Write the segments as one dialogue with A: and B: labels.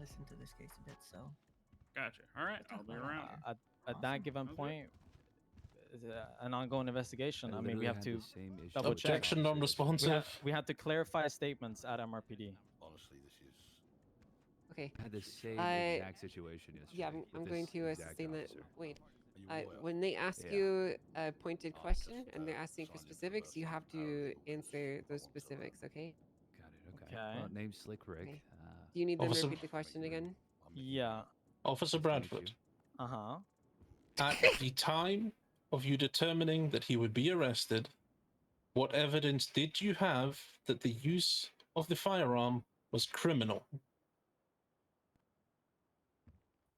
A: listen to this case a bit, so.
B: Gotcha. All right, I'll be around.
C: At that given point, it's an ongoing investigation. I mean, we have to double check.
D: Objection non-responsive.
C: We had to clarify statements at MRPD.
E: Honestly, this is.
F: Okay.
G: I had the same exact situation yesterday.
F: Yeah,
G: with
F: I'm
G: this
F: going to
G: exact
F: sustain that.
G: officer.
F: Wait.
E: Are you aware?
F: When they ask
G: Yeah.
F: you a pointed question
E: just,
F: and they're asking for
E: sign in for
F: specifics,
E: version
F: you have to
E: paralegal
F: answer
E: because
F: those
E: I want to
F: specifics, okay?
G: Got it. Okay.
C: Okay.
G: Well, name's Slick Rick.
F: Okay. Do you need them to
D: Officer-
F: repeat the question again?
C: Yeah.
D: Officer Bradford,
C: Uh-huh.
D: at the time of you determining that he would be arrested, what evidence did you have that the use of the firearm was criminal?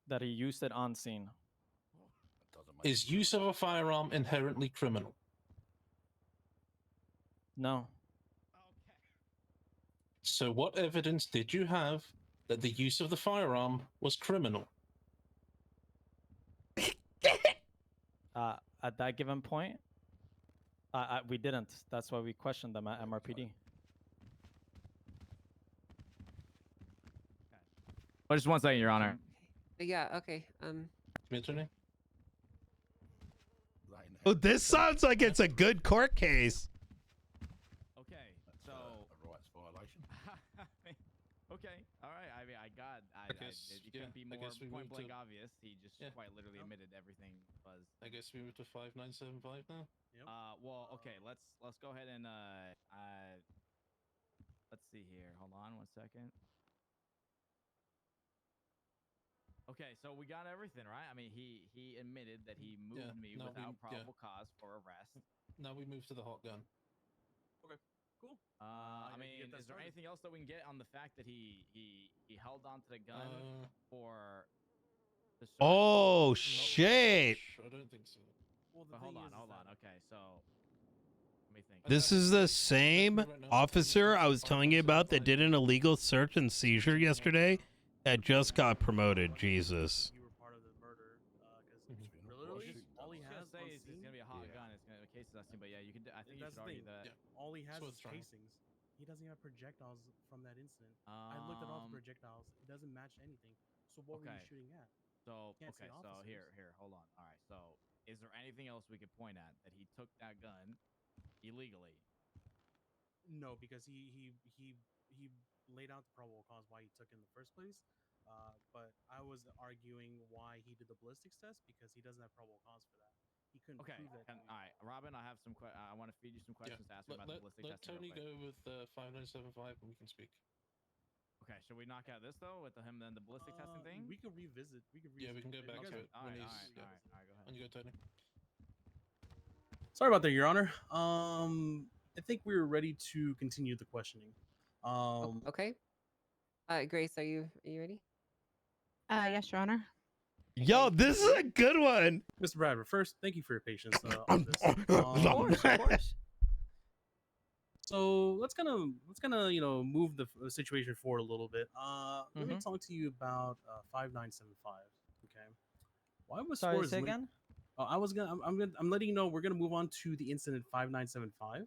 C: That he used it on scene.
D: Is use of a firearm inherently criminal?
C: No.
D: So what evidence did you have that the use of the firearm was criminal?
C: At that given point, we didn't. That's why we questioned them at MRPD.
H: Oh, just 1 second, Your Honor.
F: Yeah, okay.
D: Attorney?
I: Oh, this sounds like it's a good court case.
H: Okay, so.
E: A rights violation.
H: Okay, all right. I mean, it couldn't be more point blank obvious. He just quite literally admitted everything was.
D: I guess we move to 5975 now.
H: Well, okay. Let's go ahead and let's see here. Hold on 1 second. Okay, so we got everything right. I mean, he admitted that he moved me without probable cause for arrest.
D: Now we move to the hot gun.
B: Okay, cool.
H: I mean, is there anything else that we can get on the fact that he held onto the gun for the
I: Oh shit!
D: I don't think so.
H: Well, hold on. Okay, so let me think.
I: This is the same officer I was telling you about that did an illegal search and seizure yesterday that just got promoted. Jesus.
B: You were part of the murder, because literally all he has
H: say
B: on
H: is it's
B: scene,
H: gonna be a hot gun. It's gonna be a case testing, but yeah, you can. I think you
B: that's
H: should
B: the
H: argue
B: thing.
H: that.
B: All he has
D: So
B: is
D: it's wrong.
B: casings. He doesn't have projectiles from that incident. I looked at all the projectiles. It doesn't match anything. So what were you shooting at?
H: So
B: Can't see
H: okay, so
B: officers.
H: here, hold on. All right, so is there anything else we could point at that he took that gun illegally?
B: No, because he laid out the probable cause why he took it in the first place. But I was arguing why he did the ballistics test because he doesn't have probable cause for that. He couldn't
H: Okay.
B: prove that.
H: All right, Robin, I have some. I want to feed you some questions to ask you about the ballistic
D: Let
H: testing.
D: Tony
H: real quick.
D: go with 5975 and we can speak.
H: Okay, should we knock out this though with him and the ballistic testing thing?
B: We could revisit.
D: Yeah, we can go back to it
H: All
D: when
H: right,
D: he's.
H: all right, go ahead.
D: On you go, Tony.
B: Sorry about that, Your Honor. I think we were ready to continue the questioning.
F: Okay. Grace, are you ready?
J: Yes, Your Honor.
I: Yo, this is a good one.
B: Mr. Bradford, first, thank you for your patience on this.
A: Of course.
B: So let's kind of move the situation forward a little bit. Let me talk to you about 5975. Okay. Why was
C: Sorry,
B: Suarez
C: say
B: linked-
C: again?
B: I'm letting you know we're gonna move on to the incident 5975.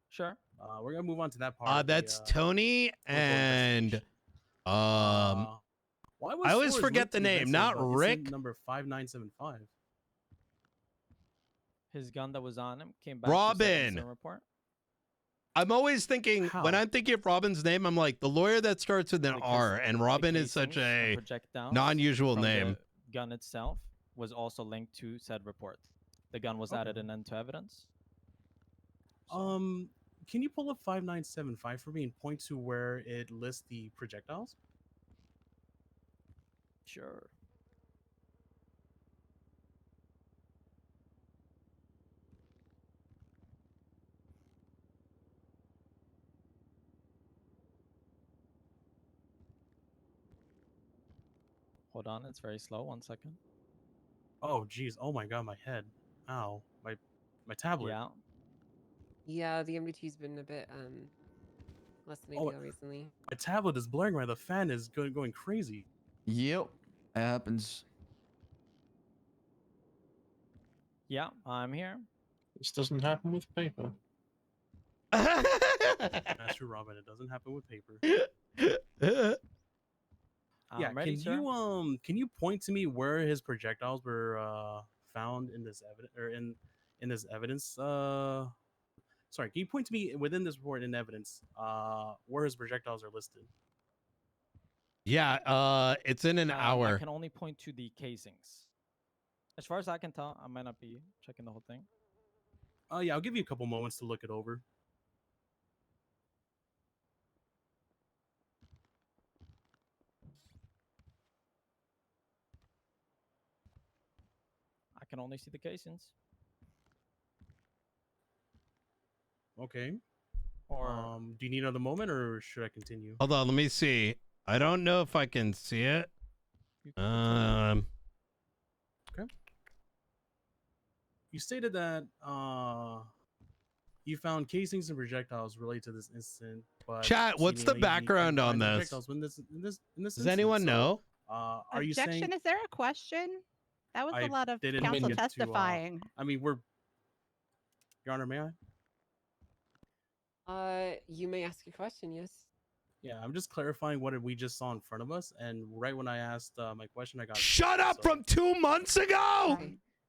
C: Sure.
B: We're gonna move on to that part.
I: That's Tony and
B: why was
I: I always
B: Suarez
I: forget
B: linked
I: the
B: to
I: name,
B: events
I: not
B: of, incident
I: Rick.
B: number 5975.
C: His gun that was on him came back.
I: Robin.
C: To report.
I: I'm always thinking when I'm thinking of Robin's name, I'm like the lawyer that starts with an
C: Because
I: R, and
C: the
I: Robin is such
C: casings and
I: a
C: projectiles
I: non-usual
C: from the
I: name.
C: gun itself was also linked to said report. The gun was added in into evidence.
B: Can you pull up 5975 for me and point to where it lists the projectiles?
C: Sure. Hold on, it's very slow. 1 second.
B: Oh, geez. Oh my God, my head. Ow. My tablet.
C: Yeah.
F: Yeah, the MDT's been a bit less than ideal recently.
B: My tablet is blaring right. The fan is going crazy.
K: Yep, it happens.
C: Yeah, I'm here.
D: This doesn't happen with paper.
B: That's true, Robin. It doesn't happen with paper. Yeah,
C: I'm ready,
B: can
C: sir.
B: you point to me where his projectiles were found in this evidence or in this evidence? Sorry, can you point to me within this report in evidence where his projectiles are listed?
I: Yeah, it's in an
C: I
I: hour.
C: can only point to the casings. As far as I can tell, I might not be checking the whole thing.
B: Yeah, I'll give you a couple moments to look it over.
C: I can only see the casings.
B: Okay.
C: Or
B: Do you need another moment, or should I continue?
I: Hold on, let me see. I don't know if I can see it.
B: Okay. You stated that you found casings and projectiles related to this incident, but
I: Chat, what's the
B: seemingly you
I: background
B: couldn't
I: on
B: find the
I: this?
B: projectiles in this
I: Does
B: incident.
I: anyone know?
B: Are you saying
J: Objection, is there a question? That was
B: I
J: a lot of
B: didn't
J: counsel
B: get to,
J: testifying.
B: I mean, Your Honor, may I?
F: You may ask a question, yes.
B: Yeah, I'm just clarifying what we just saw in front of us, and right when I asked my question, I got
I: Shut up
B: so-
I: from 2 months ago!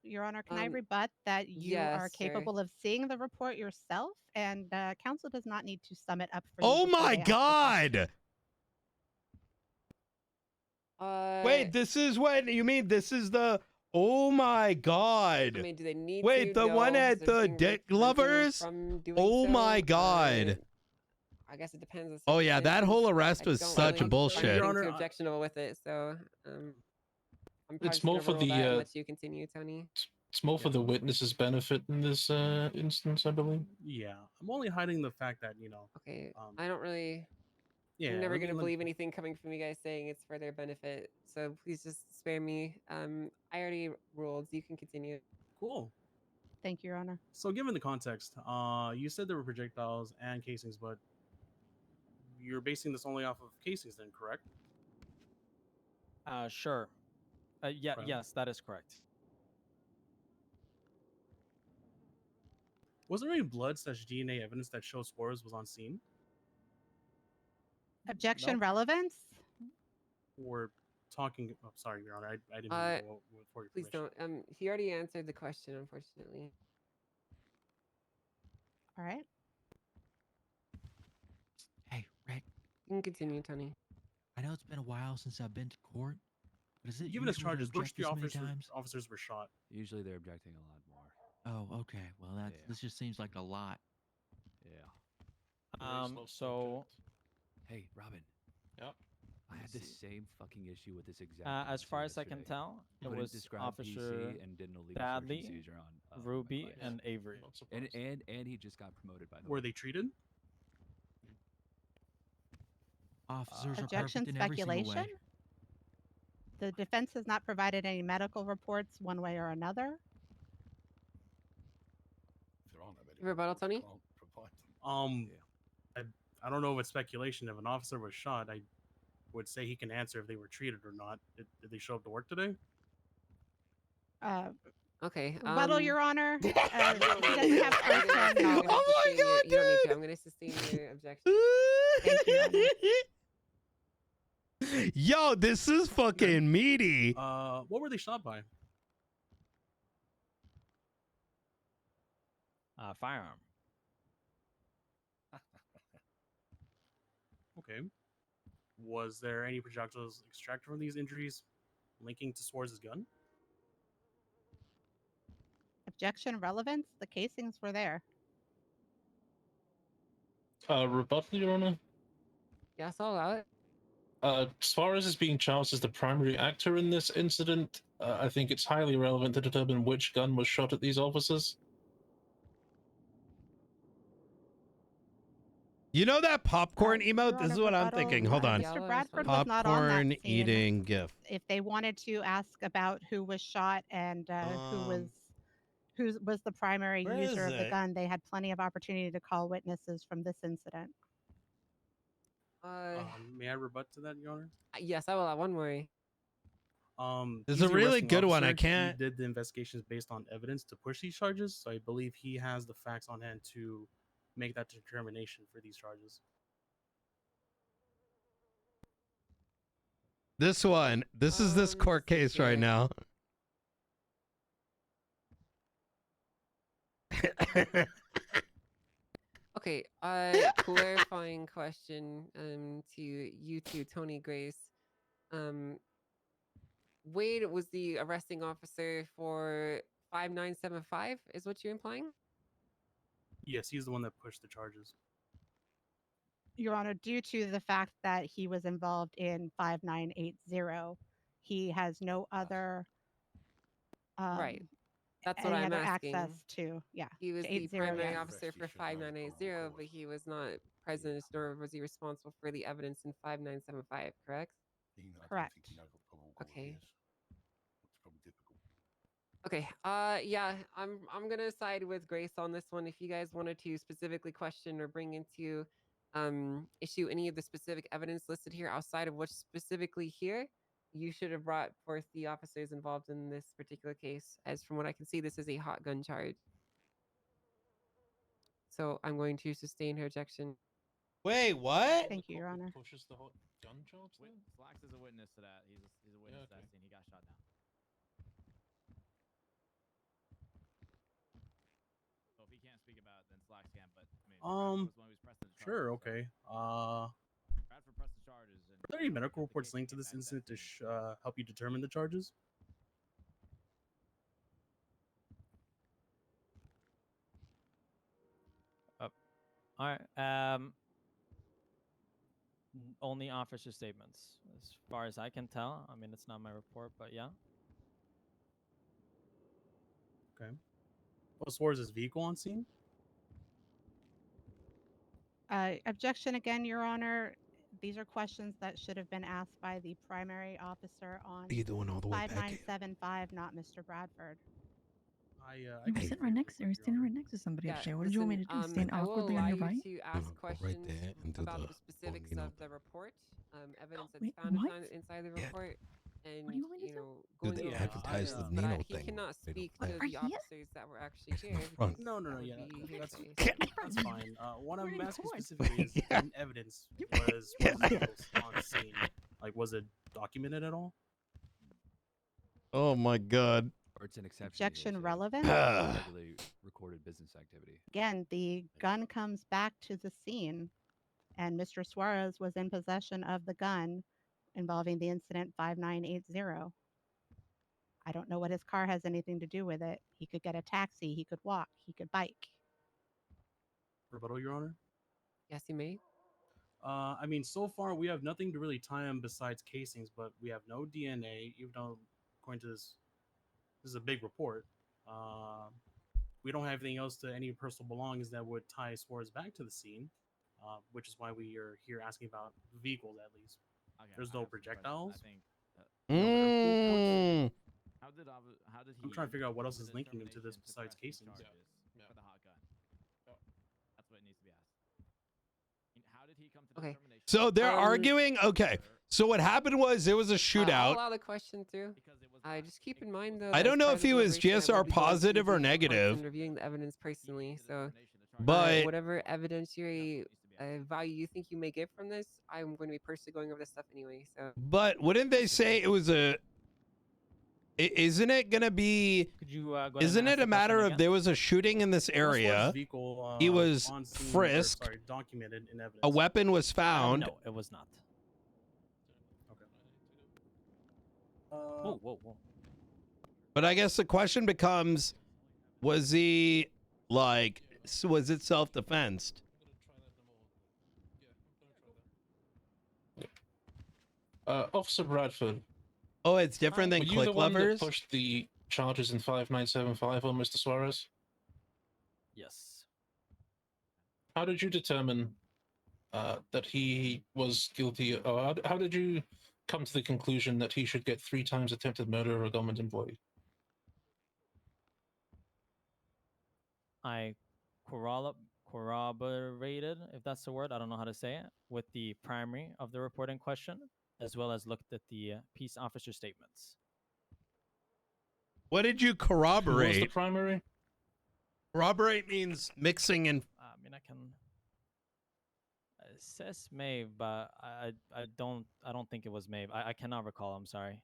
J: Your Honor, can I
F: Um,
J: rebut that you are
F: yes, sir.
J: capable of seeing the report yourself, and counsel does not need to sum it up for you.
I: Oh
J: before
I: my
J: they ask the question.
I: God! Wait, this is what you mean? This is the. Oh my God!
F: I mean, do they need
I: Wait,
F: to?
I: the one
F: No.
I: at
F: Has
I: the
F: everything
I: dick
F: prevented them
I: lovers?
F: from doing
I: Oh
F: so?
I: my God!
F: I guess it depends on
I: Oh yeah, that whole
F: circumstances.
I: arrest
F: I
I: was
F: don't
I: such
F: really find
I: bullshit.
F: anything
B: Your Honor,
F: too objectionable with it, so I'm probably
D: It's
F: just
D: more
F: gonna
D: for
F: roll
D: the,
F: that and let you continue, Tony.
D: It's more for the witness's benefit in this instance, I believe.
B: Yeah, I'm only hiding the fact that
F: Okay, I don't really.
B: Yeah,
F: I'm never
B: let me-
F: gonna
B: let me-
F: believe anything coming from you guys saying it's for their benefit. So please just spare me. I already ruled. You can continue.
B: Cool.
J: Thank you, Your Honor.
B: So, given the context, you said there were projectiles and casings, but you're basing this only off of casings, then, correct?
C: Sure. Yeah,
B: Okay.
C: yes, that is correct.
B: Was there any blood/DNA evidence that shows Suarez was on scene?
J: Objection
C: Nope.
J: relevance?
B: Or talking? Oh, sorry, Your Honor, I didn't mean to go for your
F: Please
B: permission.
F: don't. He already answered the question, unfortunately.
J: All right.
L: Hey, Rick.
F: You can continue, Tony.
L: I know it's been a while since I've been to court, but is it
B: Given his
L: usual to
B: charges, which
L: object
B: three
L: this many times?
B: officers were shot?
G: Usually they're objecting a lot more.
L: Oh, okay. Well, this just seems like a lot.
G: Yeah.
C: So
G: Hey, Robin.
D: Yep.
G: I had the same fucking issue with this exact.
C: as far as
G: officer
C: I can
G: yesterday.
C: tell, it
G: Couldn't
C: was
G: describe
C: Officer
G: PC and did an illegal search and
C: Dadley,
G: seizure on
C: Ruby,
G: my place.
C: and Avery.
G: And he just got promoted, by the way.
B: Were they treated?
L: Officers are
J: Objection
L: perfect in every single
J: speculation?
L: way.
J: The defense has not provided any medical reports one way or another.
E: If there are no medical
F: Rebuttal,
E: reports,
F: Tony?
E: can't provide them.
B: I don't know if it's speculation. If an officer was shot, I would say he can answer if they were treated or not. Did they show up to work today?
F: Okay.
J: Rebuttal, Your Honor. He
F: You don't
J: doesn't
F: need
J: have
F: to.
J: firsthand
F: I'm
J: knowledge.
F: gonna
I: Oh my
F: sustain your-
I: God,
F: You don't need
I: dude!
F: to. I'm going to sustain your objection.
J: Thank you, Your Honor.
I: Yo, this is fucking meaty.
B: What were they shot by?
C: Firearm.
B: Okay. Was there any projectiles extracted from these injuries linking to Suarez's gun?
J: Objection relevance? The casings were there.
D: Rebuttal, Your Honor.
F: Yes, I'll allow it.
D: Suarez is being charged as the primary actor in this incident. I think it's highly relevant to determine which gun was shot at these officers.
I: You know that popcorn emote?
J: Your
I: This is
J: Honor,
I: what I'm
J: rebuttal,
I: thinking. Hold on.
J: Mr. Bradford was not on that
I: Popcorn
J: scene.
I: eating gif.
J: If they wanted to ask about who was shot and who was the primary
I: where
J: user
I: is
J: of the
I: it?
J: gun, they had plenty of opportunity to call witnesses from this incident.
B: May I rebut to that, Your Honor?
F: Yes, I will allow one more.
I: This is
B: he's
I: a
B: the
I: really
B: arresting
I: good one. I
B: officer.
I: can't.
B: He did the investigations based on evidence to push these charges, so I believe he has the facts on hand to make that determination for these charges.
I: This one. This is this court
F: let's see
I: case right
F: here.
I: now.
F: Okay, clarifying question to you two, Tony Grace. Wade was the arresting officer for 5975, is what you're implying?
B: Yes, he's the one that pushed the charges.
J: Your Honor, due to the fact that he was involved in 5980, he has no other
F: Right. That's what
J: any
F: I'm
J: other
F: asking.
J: access to, yeah.
F: He was
J: to
F: the
J: 80,
F: primary
J: yes.
F: officer for 5980, but he was not present nor was he responsible for the evidence in 5975, correct?
J: Correct.
F: Okay. Okay. Yeah, I'm gonna side with Grace on this one. If you guys wanted to specifically question or bring into issue any of the specific evidence listed here outside of what's specifically here, you should have brought forth the officers involved in this particular case. As from what I can see, this is a hot gun charge. So I'm going to sustain her objection.
I: Wait, what?
J: Thank you, Your Honor.
D: Pushes the hot gun charge then?
H: Slacks is a witness to that. He's a witness to that scene. He got shot down. So if he can't speak about it, then Slacks can. But I mean, Bradford was the one who was pressing the
B: Sure,
H: charges,
B: okay.
H: Bradford pressed the charges. And
B: Are there any medical reports linked to this incident to help you determine the charges?
C: All right. Only officer statements, as far as I can tell. I mean, it's not my report, but yeah.
B: Okay. Was Suarez's vehicle on scene?
J: Objection again, Your Honor. These are questions that should have been asked by the primary officer on
I: What are you doing all the way back?
J: 5975, not Mr. Bradford.
B: I
A: We're sitting right next to her. Standing right next to somebody.
F: Yeah,
A: Actually, what did you want me to do? Stand
F: I will
A: awkwardly on
F: allow
A: your
F: you
A: right?
F: to ask
I: Go
F: questions
I: right there and do
F: about
I: the
F: the specifics
I: Nino
F: of the
I: thing.
F: report, evidence that's
A: Wait,
F: found
A: what?
F: inside the
I: Yeah.
F: report, and
A: What do you want me to
F: you
A: do?
F: know,
I: Do
F: going
I: the
F: over
I: advertise the
F: but
I: Nino
F: he
I: thing.
F: cannot
I: They don't
F: speak
I: play.
F: to
A: Are
F: the
A: you?
F: officers that were actually
I: It's in the
F: here.
I: front.
F: because
B: No,
F: that would
B: yeah,
F: be
B: that's
F: hearsay.
B: that's fine. What
A: We're
B: I'm
A: in
B: asking
A: court.
B: specifically is
I: Yeah.
B: in evidence was vehicles on scene. Like, was it documented at all?
I: Oh my god.
G: Or it's an exception.
J: Objection relevant.
G: Regularly recorded business activity.
J: Again, the gun comes back to the scene, and Mr. Suarez was in possession of the gun involving the incident 5980. I don't know what his car has anything to do with it. He could get a taxi, he could walk, he could bike.
B: Rebuttal, Your Honor.
F: Yes, you may.
B: I mean, so far we have nothing to really tie him besides casings, but we have no DNA, even though according to this is a big report. We don't have anything else to any personal belongings that would tie Suarez back to the scene, which is why we are here asking about vehicles at least.
H: Okay,
B: There's
H: I
B: no
H: have some questions.
B: projectiles.
H: I think.
I: Mm.
H: How did he?
B: I'm trying to figure out what else
H: come
B: is
H: the
B: linking him to this
H: determination
B: besides
H: press these
B: casings.
H: charges for the hot gun? That's what needs to be asked. I mean, how did he come to the
F: Okay.
H: determination?
I: So they're arguing. Okay. So what happened was there was a
F: I'll
I: shootout.
F: allow the question through.
H: Because it was
F: Just keep in mind though.
I: I
F: that
I: don't
F: as
I: know
F: part
I: if
F: of the
I: he was
F: deliberation, I will
I: GSR
F: be going through
I: positive or
F: these reports
I: negative.
F: and reviewing the evidence personally. So,
I: But
F: whatever evidentiary value you think you may get from this, I'm going to be personally going over this stuff anyway. So,
I: wouldn't they say it was a? Isn't it gonna be?
C: Could you go ahead and
I: Isn't
C: ask
I: it
C: the
I: a matter
C: question
I: of
C: again?
I: there was a shooting in this
B: Suarez's
I: area?
B: vehicle,
I: He was
B: on scene, or,
I: frisked.
B: sorry, documented in evidence.
I: A weapon was found.
C: No, it was not. Whoa, whoa, whoa.
I: But I guess the question becomes, was he like, was it self-defense?
D: Officer Bradford.
I: Oh, it's different than
D: Were you
I: click
D: the one that
I: levers?
D: pushed the charges in 5975 on Mr. Suarez?
C: Yes.
D: How did you determine that he was guilty? Or how did you come to the conclusion that he should get 3 times attempted murder of a government employee?
C: I corroborated, if that's the word, I don't know how to say it, with the primary of the report in question, as well as looked at the peace officer statements.
I: What did you
D: Who was the
I: corroborate?
D: primary?
I: Corroborate means mixing and.
C: I mean, I can. It says Maeve, but I don't think it was Maeve. I cannot recall. I'm sorry.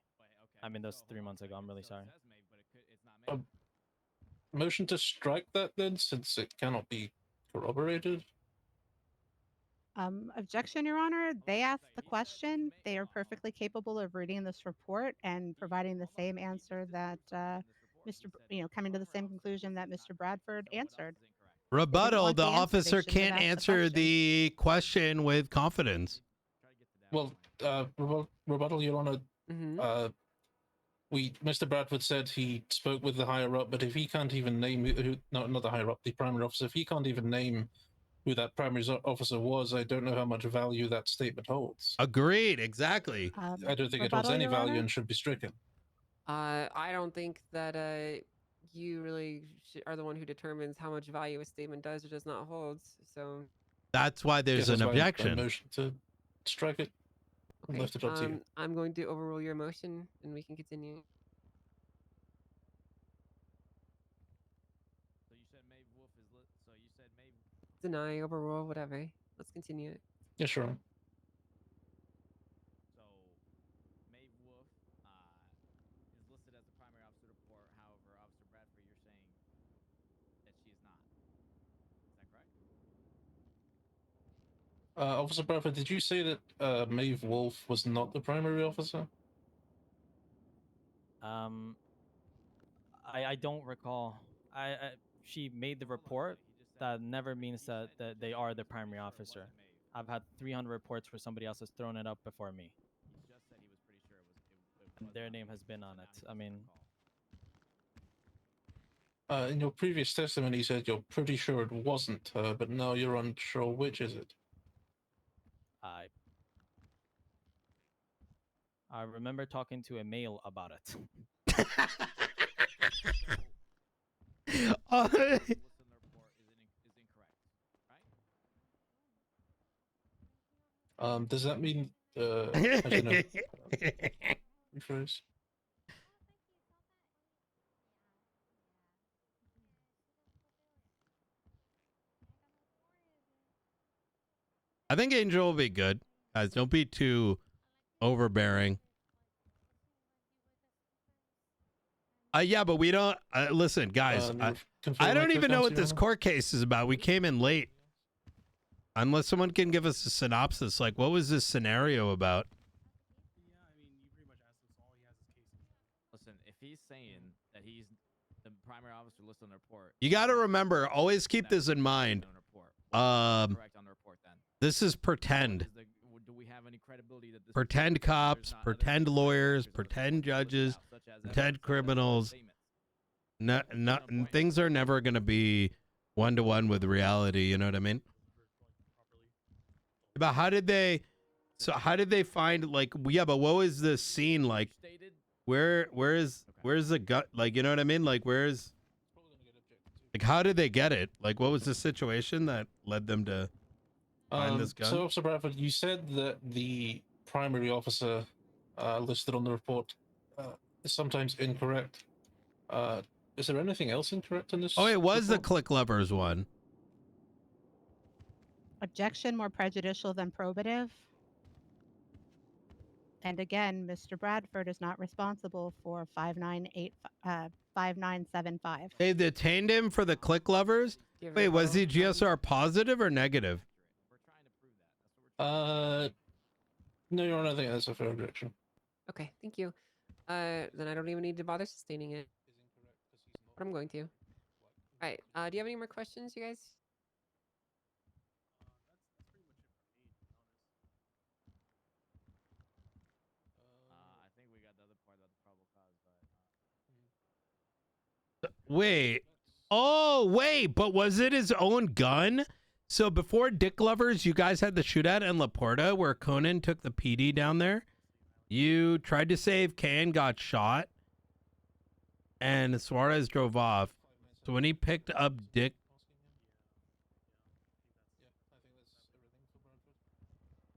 C: I mean, that's 3 months ago. I'm really sorry.
D: Motion to strike that then, since it cannot be corroborated.
J: Objection, Your Honor. They asked the question. They are perfectly capable of reading this report and providing the same answer that coming to the same conclusion that Mr. Bradford answered.
I: Rebuttal.
J: want
I: The
J: the answer, they
I: officer
J: shouldn't have
I: can't
J: asked the
I: answer
J: question.
I: the question with confidence.
D: Well, rebuttal, Your Honor.
F: Mm-hmm.
D: Mr. Bradford said he spoke with the higher up, but if he can't even name not the higher up, the primary officer, if he can't even name who that primary officer was, I don't know how much value that statement holds.
I: Agreed. Exactly.
D: I don't think it holds
J: rebuttal,
D: any
J: Your
D: value
J: Honor?
D: and should be stricken.
F: I don't think that you really are the one who determines how much value a statement does or does not hold. So
I: That's why there's an
D: That's why I
I: objection.
D: motion to strike it.
F: okay.
D: Left it up to you.
F: I'm going to overrule your motion, and we can continue.
H: So you said Maeve Wolf is so you said Maeve.
F: Deny, overrule, whatever. Let's continue it.
D: Yeah, sure.
H: So Maeve Wolf is listed as the primary officer report. However, Officer Bradford, you're saying that she is not. Is that correct?
D: Officer Bradford, did you say that Maeve Wolf was not the primary officer?
C: I don't recall. She made the report. That never means that they are the primary officer. I've had 300 reports where somebody else has thrown it up before me.
H: He just said he was pretty sure it was
C: Their name has been on it. I mean,
D: In your previous testimony, you said you're pretty sure it wasn't her, but now you're unsure which is it.
C: I remember talking to a male about it.
D: Does that mean I don't know. Rephrase.
I: I think Angel will be good. Guys, don't be too overbearing. Yeah, but we don't listen, guys. I don't even know what this court case is about. We came in late. Unless someone can give us a synopsis, like what was this scenario about?
H: Listen, if he's saying that he's the primary officer listed on the report,
I: You got to remember, always keep this in mind.
H: correct on the report then.
I: This is pretend.
H: Do we have any credibility that this
I: Pretend cops, pretend lawyers, pretend judges, pretend criminals. No, things are never going to be one-to-one with reality. You know what I mean? But how did they find, like, yeah, but what was the scene like? Where's the gut? Like, you know what I mean? Like, like, how did they get it? Like, what was the situation that led them to find this gun?
D: So, Officer Bradford, you said that the primary officer listed on the report is sometimes incorrect. Is there anything else incorrect in this?
I: Oh, it was
D: report?
I: the click lovers one.
J: Objection more prejudicial than probative. And again, Mr. Bradford is not responsible for 5975.
I: They detained him for the click lovers? Wait, was he GSR positive or negative?
D: No, Your Honor, I think that's a fair objection.
F: Okay, thank you. Then I don't even need to bother sustaining it. But I'm going to. All right. Do you have any more questions, you guys?
H: I think we got the other part about the probable cause, but
I: Wait. Oh, wait, but was it his own gun? So before Dick Lovers, you guys had the shootout in La Porta where Conan took the PD down there. You tried to save Kay and got shot. And Suarez drove off. So when he picked up Dick...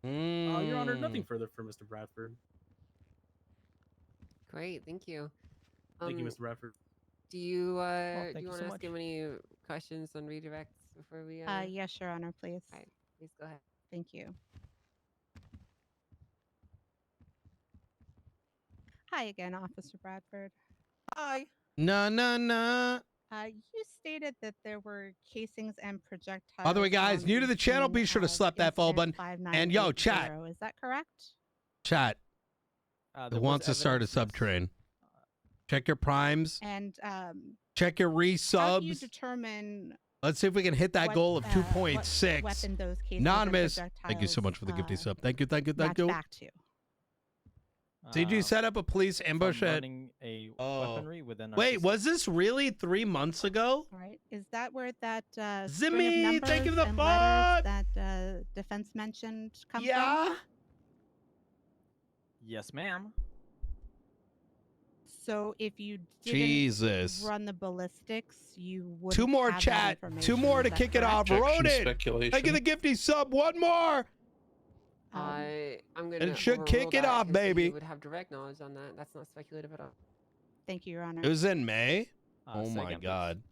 B: Your Honor, nothing further for Mr. Bradford.
F: Great, thank you.
B: Thank you, Mr. Bradford.
F: Do you
C: thank
F: do you
C: you
F: want
C: so
F: to ask
C: much.
F: him any questions on redirects before we?
J: Yes, Your Honor, please.
F: All right, please go ahead.
J: Thank you. Hi again, Officer Bradford.
F: Hi.
I: No.
J: You stated that there were casings and projectiles.
I: By the way, guys,
J: on
I: new to the channel,
J: scene
I: be sure to
J: of
I: slap that follow button.
J: incident
I: And yo, chat.
J: 5980. Is that correct?
I: Chat.
C: There
I: Who
C: was
I: wants to start a
C: evidence,
I: sub
C: yes.
I: train? Check your primes.
J: And
I: Check your
J: how do you
I: resubs.
J: determine
I: Let's see if we can hit that
J: what,
I: goal of
J: what
I: 2.6.
J: weapon those casings
I: Anonymous.
J: and
I: Thank you so much for the gifty
J: projectiles,
I: sub. Thank you.
J: match back to?
I: Did you set up a police ambush
C: from
I: at?
C: running a weaponry within our
I: Wait,
C: system.
I: was this really 3 months ago?
J: All right. Is that where that string of
I: Zimmy,
J: numbers
I: thank you for the
J: and
I: bot.
J: letters that defense mentioned come
I: Yeah.
J: from?
C: Yes, ma'am.
J: So if you didn't
I: Jesus.
J: run the ballistics, you would.
I: Two more
J: have
I: chat.
J: That
I: 2 more to
J: information. Is
I: kick
J: that
I: it off.
J: correct?
D: Objection,
I: Ronan.
D: speculation.
I: Thank you the gifty sub. One more.
F: I'm gonna.
I: And it should
F: overrule
I: kick it
F: that
I: off,
F: 'cause
I: baby.
F: He would have direct knowledge on that. That's not speculative at all.
J: Thank you, Your Honor.
I: It was in May. Oh
C: say
I: my
C: again, please.
I: God.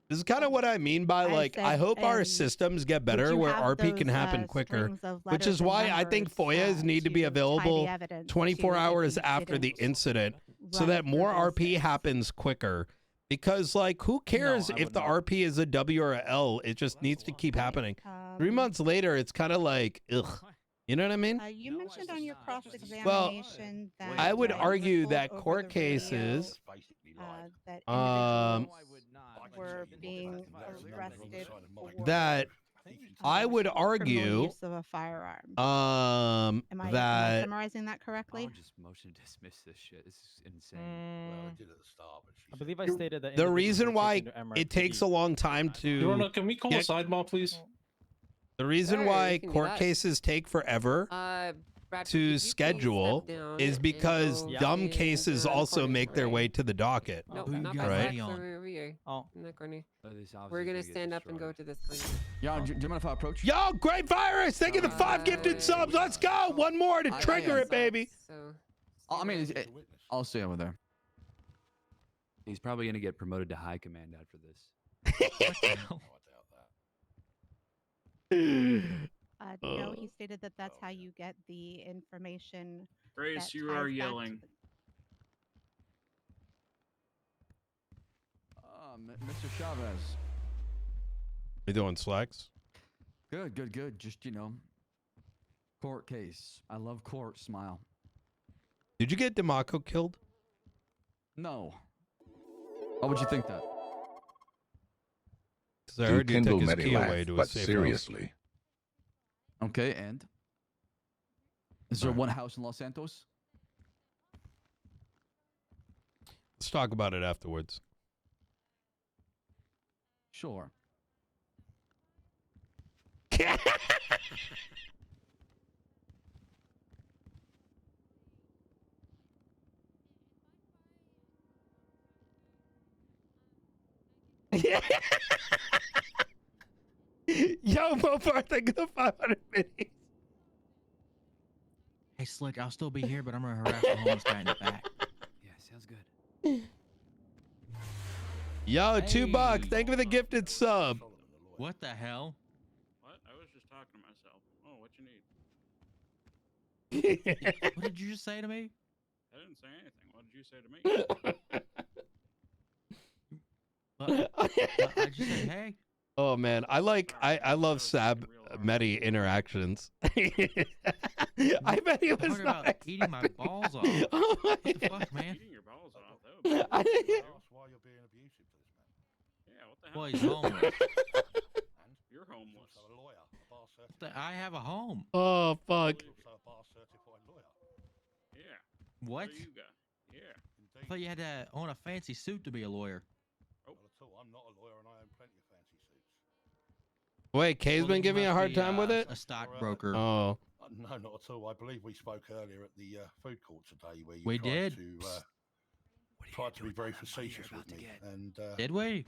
I: This is kind of what I mean by like, I
J: said,
I: hope our
J: and
I: systems get
J: would
I: better
J: you
I: where
J: have
I: RP can
J: those,
I: happen quicker,
J: strings of
I: which
J: letters
I: is
J: and
I: why I think
J: numbers,
I: FOIAs need to be
J: tie the
I: available
J: evidence
I: 24
J: to if
I: hours
J: you
I: after the
J: didn't
I: incident so
J: run
I: that
J: the
I: more RP
J: ballistics?
I: happens quicker. Because like, who cares
C: I
I: if
C: would
I: the
C: not.
I: RP is a W or a L? It just needs to keep happening. 3 months later, it's kind of like, ugh. You know what I mean?
J: You mentioned on your cross-examination
I: Well,
J: that
I: I would
J: you were
I: argue
J: told
I: that
J: over
I: court
J: the radio,
I: cases,
J: that
I: um,
J: individuals were being arrested for
I: that I would
J: criminal
I: argue,
J: use of a firearm. Am I
I: that
J: summarizing that correctly?
G: I'll just motion to dismiss this shit. This is insane.
E: Well, I did at the start, but
C: I believe I stated that
I: the
C: individuals
I: reason
C: were
I: why
C: taken to
I: it takes a
C: MRPD.
I: long time
D: Your Honor,
I: to
D: can we call
I: get-
D: a sidebar, please?
I: the reason
F: Sure,
I: why
F: we can do
I: court
F: that.
I: cases take forever
F: Bradford, could
I: to
F: you please
I: schedule
F: step down
I: is
F: and
I: because
F: go
I: dumb
F: to
I: cases
F: the
I: also
F: recording,
I: make their
F: right?
I: way to the docket.
F: No,
L: Who you
F: not
L: got
F: by
I: Right.
L: ready
F: side,
L: on?
F: sir, over here.
C: Oh.
F: In that corner.
G: These officers
F: We're gonna
G: get
F: stand up and go
G: destroyed.
F: to this corner.
K: Yeah, do you mind if I approach?
I: Yo, great virus! Thank you the 5 gifted subs. Let's go. One more to trigger it, baby.
F: So,
K: I mean,
F: stay
K: it's- I'll stay over there.
G: He's probably gonna get promoted to high command after this.
J: No, he stated that that's how you get the information.
M: Grace,
J: that
M: you
J: ties
M: are
J: back to
M: yelling.
J: the-
K: Mr. Chavez.
I: You doing slacks?
K: Good. Just, court case. I love court. Smile.
I: Did you get Demaco killed?
K: No. Why would you think that?
I: Because I heard you took his key
N: laugh,
I: away to a
N: but
I: safe
N: seriously.
K: Okay, and? Is there one house in Los Santos?
I: Let's talk about it afterwards.
K: Sure.
I: Yo, Mopar, thank you the 500 minis.
L: Hey, Slick, I'll still be here, but I'm gonna harass the homeless guy in the back.
G: Yeah, sounds good.
I: Yo, $2.
L: Hey.
I: Thank you for the gifted sub.
L: What the hell?
M: What? I was just talking to myself. Oh, what you need?
L: What did you just say to me?
M: I didn't say anything. What did you say to me?
L: I just said, hey.
I: Oh man, I love dataSMEHDI interactions. I bet he was
L: Talking about
I: nice.
L: eating my balls off.
I: Oh my
L: What the
I: God.
L: fuck, man?
M: Eating your balls off. That would be
I: I-
E: That's why you're being abusive to this man.
M: Yeah, what the hell?
L: Well, he's homeless.
E: And
M: You're homeless.
E: also a lawyer, a bar certified.
L: I have a home.
I: Oh fuck.
E: Also a bar certified lawyer.
M: Yeah.
L: What?
M: do you got? Yeah.
L: I thought you had to own a fancy suit to be a lawyer.
E: Not at all. I'm not a lawyer and I own plenty of fancy suits.
I: Wait, Kay's
L: Well,
I: been
L: then
I: giving you a
L: must
I: hard
L: be,
I: time with it?
L: A stockbroker.
I: Oh.
E: No, not at all. I believe we spoke earlier at the food court today where you
L: We
E: tried
L: did.
E: tried to be very facetious with me. And
L: Did we?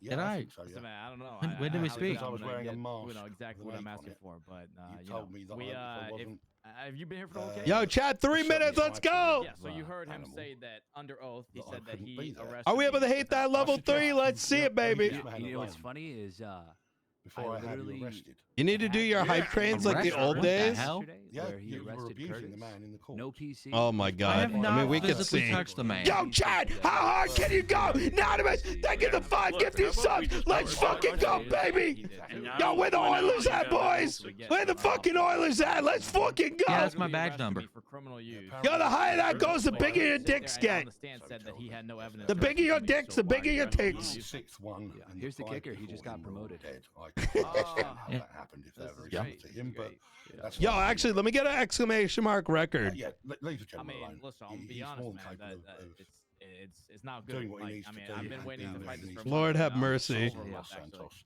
E: yeah,
L: Did I?
E: think so, yeah.
H: So, man, I don't know.
L: When did we
H: I
L: speak?
E: I was wearing a
H: You
E: mask
H: know exactly
E: with
H: what I'm
E: an ink on
H: asking
E: it.
H: for, but
E: You
H: you
E: told
H: know,
E: me that
H: we
E: if I
H: if
E: wasn't,
H: have you been here for the whole case?
I: Yo, chat, 3
E: certainly
I: minutes. Let's
E: tried to
I: go.
H: Yeah, so you heard him
E: animal
H: say that under oath. He
E: that I
H: said that
E: couldn't be
H: he
E: there.
H: arrested.
I: Are we able to
H: me
I: hit that
H: without
I: level
E: should
I: 3?
E: just-
I: Let's see
E: yeah,
I: it, baby.
E: yeah.
G: You know what's funny is
E: before I, had you
G: literally
E: arrested.
I: You need to do your hype trains like the
K: arrested?
I: old
K: What the
I: days.
K: hell?
E: Yeah,
G: where he
E: you were
G: arrested
E: abusing
G: Curtis.
E: the man in the court.
G: No PC.
I: Oh my
K: I
I: God.
K: have
I: I
K: not
I: mean, we could
K: physically
I: see.
K: touched the man.
I: Yo, Chad, how hard can you go? Anonymous, thank you the 5 gifted subs. Let's fucking go, baby. Yo, where the Oilers at, boys? Where the fucking Oilers at? Let's fucking go.
K: Yeah, that's my badge number.
H: For criminal use.
I: Yo, the higher that goes, the bigger your dicks get.
H: Said that he had no evidence.
I: The bigger your dicks, the bigger your tits.
E: Sixth one.
G: Yeah,
E: and
G: here's the
E: 5
G: kicker, he just
E: before
G: got
E: him were all
G: promoted.
E: Dead. I can understand how
K: Yeah.
E: that happened if that very
K: Yeah.
E: to him, but that's
I: Yo,
E: what I
I: actually, let me get an exclamation mark record.
E: yeah, leave the
H: I
E: gentleman
H: mean,
E: alone.
H: listen, I'll be
E: He's
H: honest,
E: more
H: man.
E: than
H: That,
E: capable
H: that
E: of
H: it's not good.
E: doing what he
H: Like,
E: needs
H: I
E: to
H: mean,
E: do
H: I've been
E: and
H: waiting
E: being
H: to fight
E: where
H: this
E: he
H: for
E: needs to
I: Lord
E: be.
I: have
H: months now.
I: mercy.
H: So,
E: Over
H: yeah,
E: Los
H: actually.
E: Santos.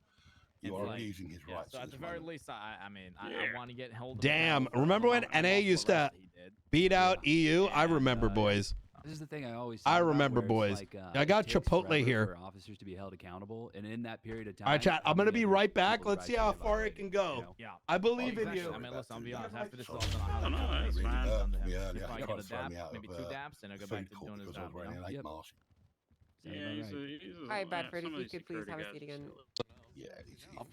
E: You
H: It's
E: are
H: like-
E: abusing his
H: Yeah,
E: rights.
H: so at
E: this
H: the very
E: moment.
H: least, I mean, I
M: Yeah.
H: want to get hold of
I: Damn,
H: the
I: remember when NA used to beat out EU? I
H: And,
I: remember, boys.
G: This is the thing I always.
I: I
G: say about
I: remember,
G: where it's
I: boys.
G: like,
I: I got
G: it takes
I: Chipotle
G: forever
I: here.
G: For officers to be held accountable, and in that period of time.
I: All right, chat. I'm gonna be
G: many
I: right back.
G: people's
I: Let's see
G: rights
I: how
G: get
I: far it
G: violated,
I: can go.
G: you know?
H: Yeah.
I: I believe in
E: Exactly.
I: you.
H: I mean, listen, I'll be honest. After this is all
E: Exactly.
H: done, I'll have
M: No,
H: a
M: it's
H: couple
M: fine.
H: of done to him.
E: Yeah,
H: He'll
E: yeah,
H: probably
E: he
H: get
E: tried
H: a
E: to throw
H: dap,
E: me out
H: maybe
E: of
H: 2 daps, and I'll go
E: food
H: back to
E: court
H: doing his
E: because I
H: job.
E: was wearing an
G: Yep.
E: 8 mask.
M: Yeah,
G: Sounds about
M: he's a,
F: All right,
M: yeah,
F: Badford,
M: some
F: if
M: of
F: you
M: these
F: could please
M: security
F: have a
M: guys
F: seat
M: are
F: again.
E: Yeah,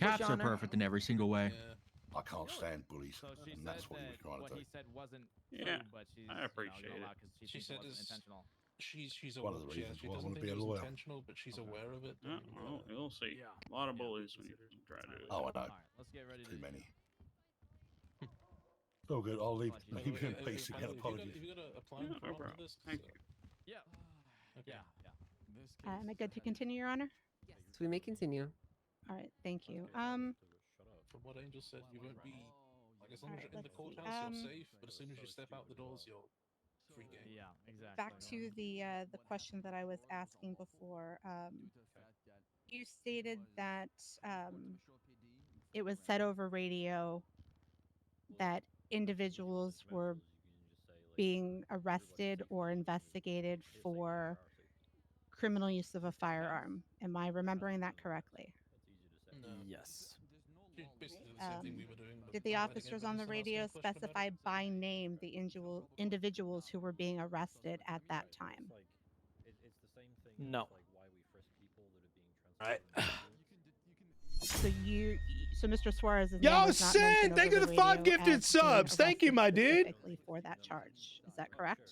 K: Caps are perfect in every single way.
E: I can't stand bullies,
H: So she
E: and
H: said
E: that's what he was
H: that
E: trying
H: what
E: to
H: he
E: do.
H: said wasn't
M: Yeah,
H: true, but she's
M: I appreciate it.
H: because she
D: She
H: thinks
D: said
H: it wasn't
D: it's-
H: intentional.
D: She's
E: One of the
D: aware.
E: reasons
D: She
E: why I
D: doesn't
E: wanna
D: think
E: be
D: it
E: a
D: was
E: lawyer.
D: intentional, but she's aware of it.
M: Yeah,
D: and,
M: well, you'll see.
H: Yeah.
M: A lot of bullies when you try to do it.
E: Oh, I know.
H: All right, let's get ready
E: Too
H: to.
E: many. It's all good. I'll leave
H: By the
E: you
H: way,
E: in peace again. Apologies.
D: Have you got a plan
M: Yeah, no
D: for after
M: problem.
D: this?
M: Thank
D: So-
M: you.
H: Yeah.
D: Okay.
H: Yeah.
J: Am I good to continue, Your Honor?
F: Yes, we may continue.
J: All right, thank you.
D: From what Angel said, you won't be like as long as
J: Alright,
D: you're in the
J: let's see.
D: courthouse, you're safe. But as soon as you step out the doors, you're free game.
H: Yeah, exactly.
J: back to the question that I was asking before. You stated that it was said over radio that individuals were being arrested or investigated for criminal use of a firearm. Am I remembering that correctly?
D: No.
C: Yes.
D: Basically the same thing we were doing. but
J: Did the
D: not letting
J: officers on the
D: evidence and asking
J: radio
D: a question about
J: specify
D: it.
J: by name the individuals who were being arrested at that time?
C: No.
J: So Mr. Suarez's name
I: Yo,
J: was not
I: Sid,
J: mentioned
I: thank you
J: over
I: for
J: the
I: the 5
J: radio
I: gifted
J: as being
I: subs. Thank you,
J: arrested
I: my dude.
J: specifically for that charge. Is that correct?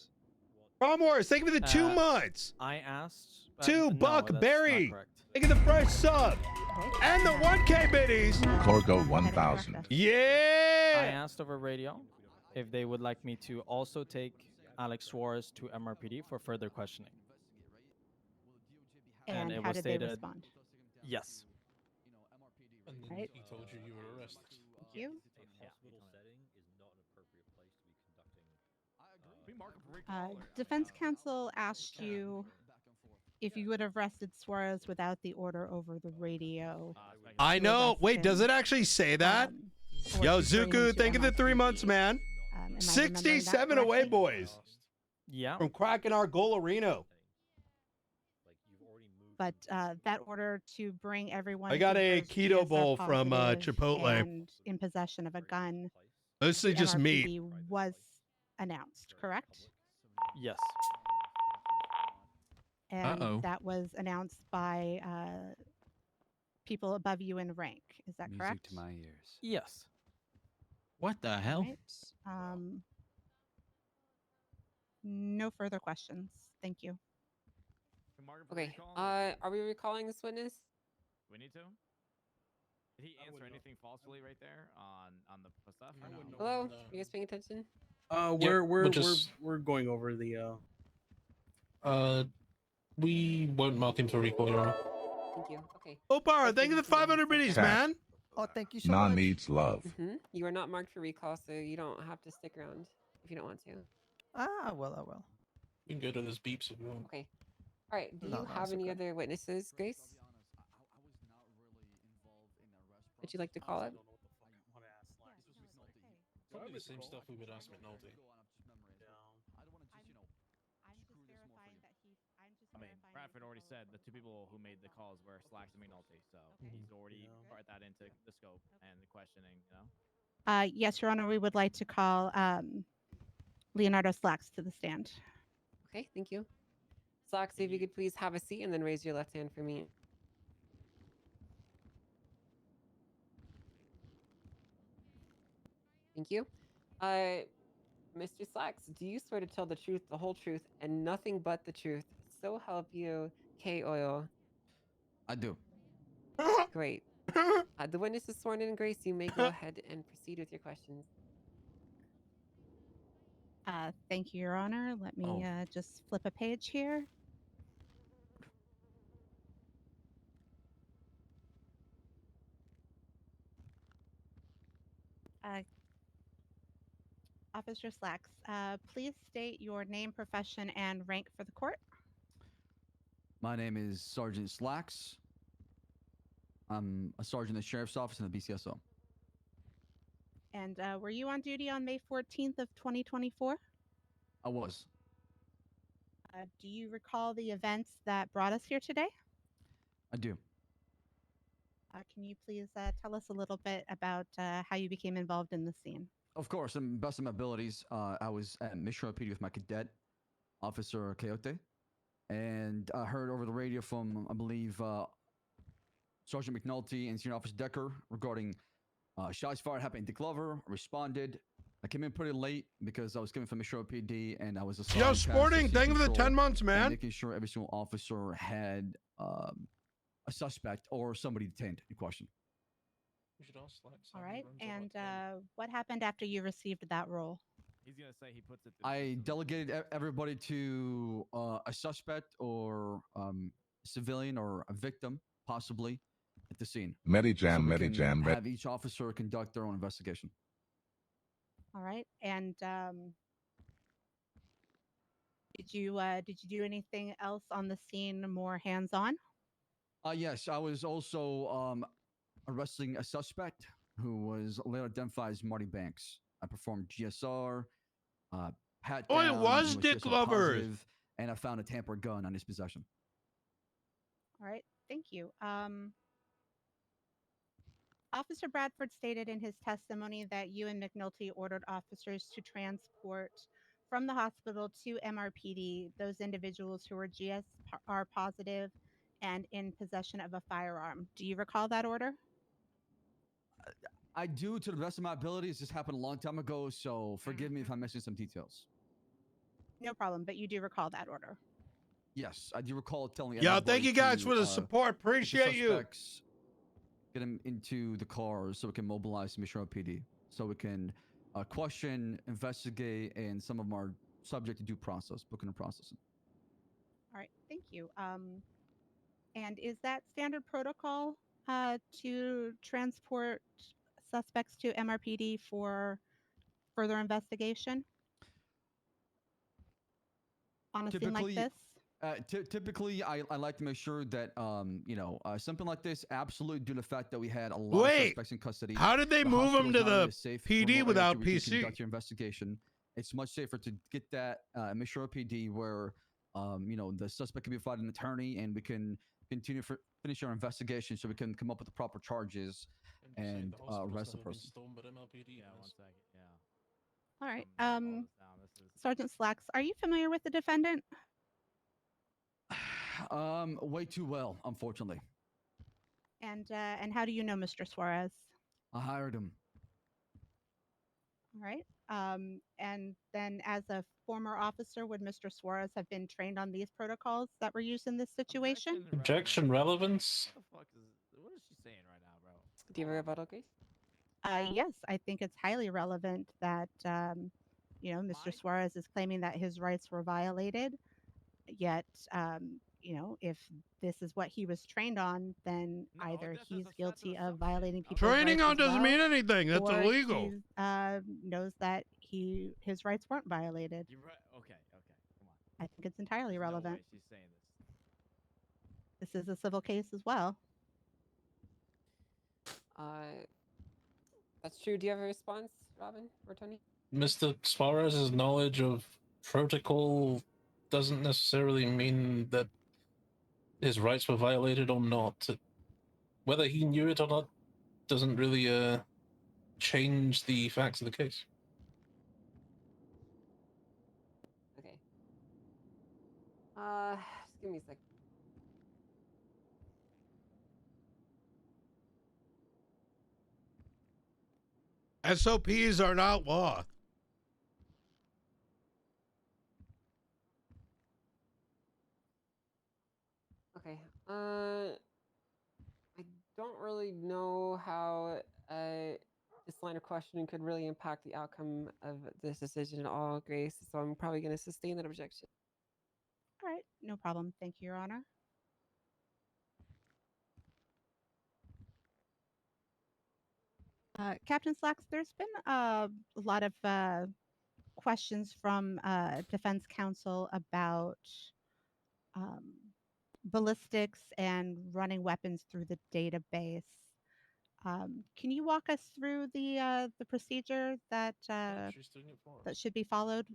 I: Prom Wars, thank you for the 2 months.
C: I asked.
I: Two
C: no,
I: Buck
C: that's not
I: Berry.
C: correct.
I: Thank you for the first sub.
J: Okay.
I: And the 1K biddies.
N: Corgo
J: Go ahead and correct
N: 1000.
J: us.
C: I
I: Yeah.
C: asked over radio if they would like me to also take Alex Suarez to MRPD for further questioning.
J: And
C: it
J: how
C: was
J: did they
C: stated-
J: respond?
C: Yes.
D: And then
J: Right.
D: he told you you were arrested.
J: Thank you. Defense counsel asked you if you would have arrested Suarez without the order over the radio.
I: I
J: to
I: know.
J: arrest
I: Wait, does
J: him,
I: it actually say that?
J: or
I: Yo,
J: to bring him
I: Zuku,
J: to
I: thank you for the 3
J: MRPD.
I: months, man.
J: Am I remembering that
I: 67 away,
J: correctly?
I: boys.
C: Yeah.
I: From cracking our Golarino.
J: But that order to bring everyone
I: I got
J: who
I: a
J: was
I: keto
J: GSR
I: bowl from
J: positive
I: Chipotle.
J: and in possession of a gun
I: Mostly
J: to
I: just meat.
J: MRPD was announced, correct?
C: Yes.
J: And
K: Uh-oh.
J: that was announced by people above you in rank. Is that
G: Music
J: correct?
G: to my ears.
C: Yes.
K: What the hell?
J: Right. No further questions. Thank you.
F: Okay. Are we recalling this witness?
H: We need to. Did he answer anything falsely right there on the stuff? Or no?
F: Hello?
D: No.
F: You guys paying attention?
B: We're
D: just-
B: we're going over the
D: We won't mark him for recall, Your Honor.
F: Thank you. Okay.
I: Opar, thank you for the 500 biddies,
N: Cat.
I: man.
A: Oh, thank you so
N: Non
A: much.
N: needs love.
F: You are not marked for recall, so you don't have to stick around if you don't want to.
A: Ah, well, oh well.
D: We can go to those beeps if you want.
F: Okay. All right. Do
A: No,
F: you
A: no,
F: have
A: it's
F: any
A: okay.
F: other witnesses, Grace? Would you like to call it?
D: Probably the same stuff we would ask McNulty.
H: I mean, Bradford already said the 2 people who made the calls were Slacks and McNulty, so he's already brought that into the scope and the questioning, you know?
J: Yes, Your Honor, we would like to call Leonardo Slacks to the stand.
F: Okay, thank you. Slacks, if you could please have a seat and then raise your left hand for me. Thank you. Mr. Slacks, do you swear to tell the truth, the whole truth, and nothing but the truth? So help you, K Oil.
K: I do.
F: Great. The witness is sworn in, Grace. You may go ahead and proceed with your questions.
J: Thank you, Your Honor. Let me just flip a page here. Officer Slacks, please state your name, profession, and rank for the court.
K: My name is Sergeant Slacks. I'm a sergeant in the sheriff's office in the BCSO.
J: And were you on duty on May 14th of 2024?
K: I was.
J: Do you recall the events that brought us here today?
K: I do.
J: Can you please tell us a little bit about how you became involved in the scene?
K: Of course, in best of my abilities, I was at Mission PD with my cadet, Officer Coyote, and I heard over the radio from, I believe, Sergeant McNulty and Senior Officer Decker regarding shots fired happening to Glover. Responded. I came in pretty late because I was coming from Mission PD and I was assigned
I: Yo,
K: tasks to
I: Sporting,
K: see
I: thank you for the
K: control
I: 10 months,
K: and
I: man.
K: making sure every single officer had a suspect or somebody detained in question.
J: All right. And what happened after you received that role?
H: He's gonna say he puts it. Through
K: I delegated everybody to a suspect or civilian or a victim, possibly, at the scene.
N: Medijam.
K: Have each officer conduct their own investigation.
J: All right. And did you do anything else on the scene more hands-on?
K: Yes, I was also arresting a suspect who was later identified as Marty Banks. I performed GSR, pat
I: Oh, it
K: down,
I: was
K: he
I: Dick
K: GSR
I: Lovers.
K: positive, and I found a tampered gun on his possession.
J: All right. Thank you. Officer Bradford stated in his testimony that you and McNulty ordered officers to transport from the hospital to MRPD those individuals who were GSR positive and in possession of a firearm. Do you recall that order?
K: I do, to the best of my abilities. This happened a long time ago, so forgive me if I'm missing some details.
J: No problem, but you do recall that order.
K: Yes, I do recall telling
I: Yo,
K: everybody
I: thank you guys
K: to,
I: for the support.
K: get the
I: Appreciate you.
K: suspects, get them into the cars so we can mobilize Mission PD, so we can question, investigate, and some of them are subject to due process, booking and processing.
J: All right, thank you. And is that standard protocol to transport suspects to MRPD for further investigation on a scene like this?
K: Typically, I like to make sure that something like this, absolutely due to the fact that we had a lot of
I: Wait,
K: suspects in custody.
I: how did they
K: the
I: move him
K: hospital's
I: to
K: not really
I: the
K: a safe,
I: PD
K: remote area
I: without
K: where you can
I: PC?
K: conduct your investigation. It's much safer to get that Mission PD where the suspect can be provided an attorney and we can continue finish our investigation so we can come up with the proper charges and arrest the person.
H: Yeah, 1 second. Yeah.
J: All right.
H: All this down. This is
J: Sergeant Slacks, are you familiar with the defendant?
K: Way too well, unfortunately.
J: And how do you know Mr. Suarez?
K: I hired him.
J: All right. And then as a former officer, would Mr. Suarez have been trained on these protocols that were used in this situation?
D: Objection relevance.
H: What the fuck what is she saying right now, bro?
F: Do you have a rebuttal, Grace?
J: Yes, I think it's highly relevant that, Mr. Suarez is claiming that his rights were violated. Yet, if this is what he was trained on, then either he's guilty of violating people's
I: Training
J: rights
I: on
J: as
I: doesn't
J: well,
I: mean anything. That's
J: or
I: illegal.
J: he knows that his rights weren't violated.
H: You're right. Okay. Come on.
J: I think it's entirely
H: There's no
J: relevant.
H: way she's saying this.
J: This is a civil case as well.
F: That's true. Do you have a response, Robin or Tony?
D: Mr. Suarez's knowledge of protocol doesn't necessarily mean that his rights were violated or not. Whether he knew it or not doesn't really change the facts of the case.
F: Okay. Just give me a sec.
I: SOPs are not law.
F: Okay. I don't really know how this line of questioning could really impact the outcome of this decision at all, Grace. So I'm probably going to sustain that objection.
J: All right, no problem. Thank you, Your Honor. Captain Slacks, there's been a lot of questions from defense counsel about um, ballistics and running weapons through the database. Can you walk us through the procedure that
D: She's doing it for us.
J: that should be followed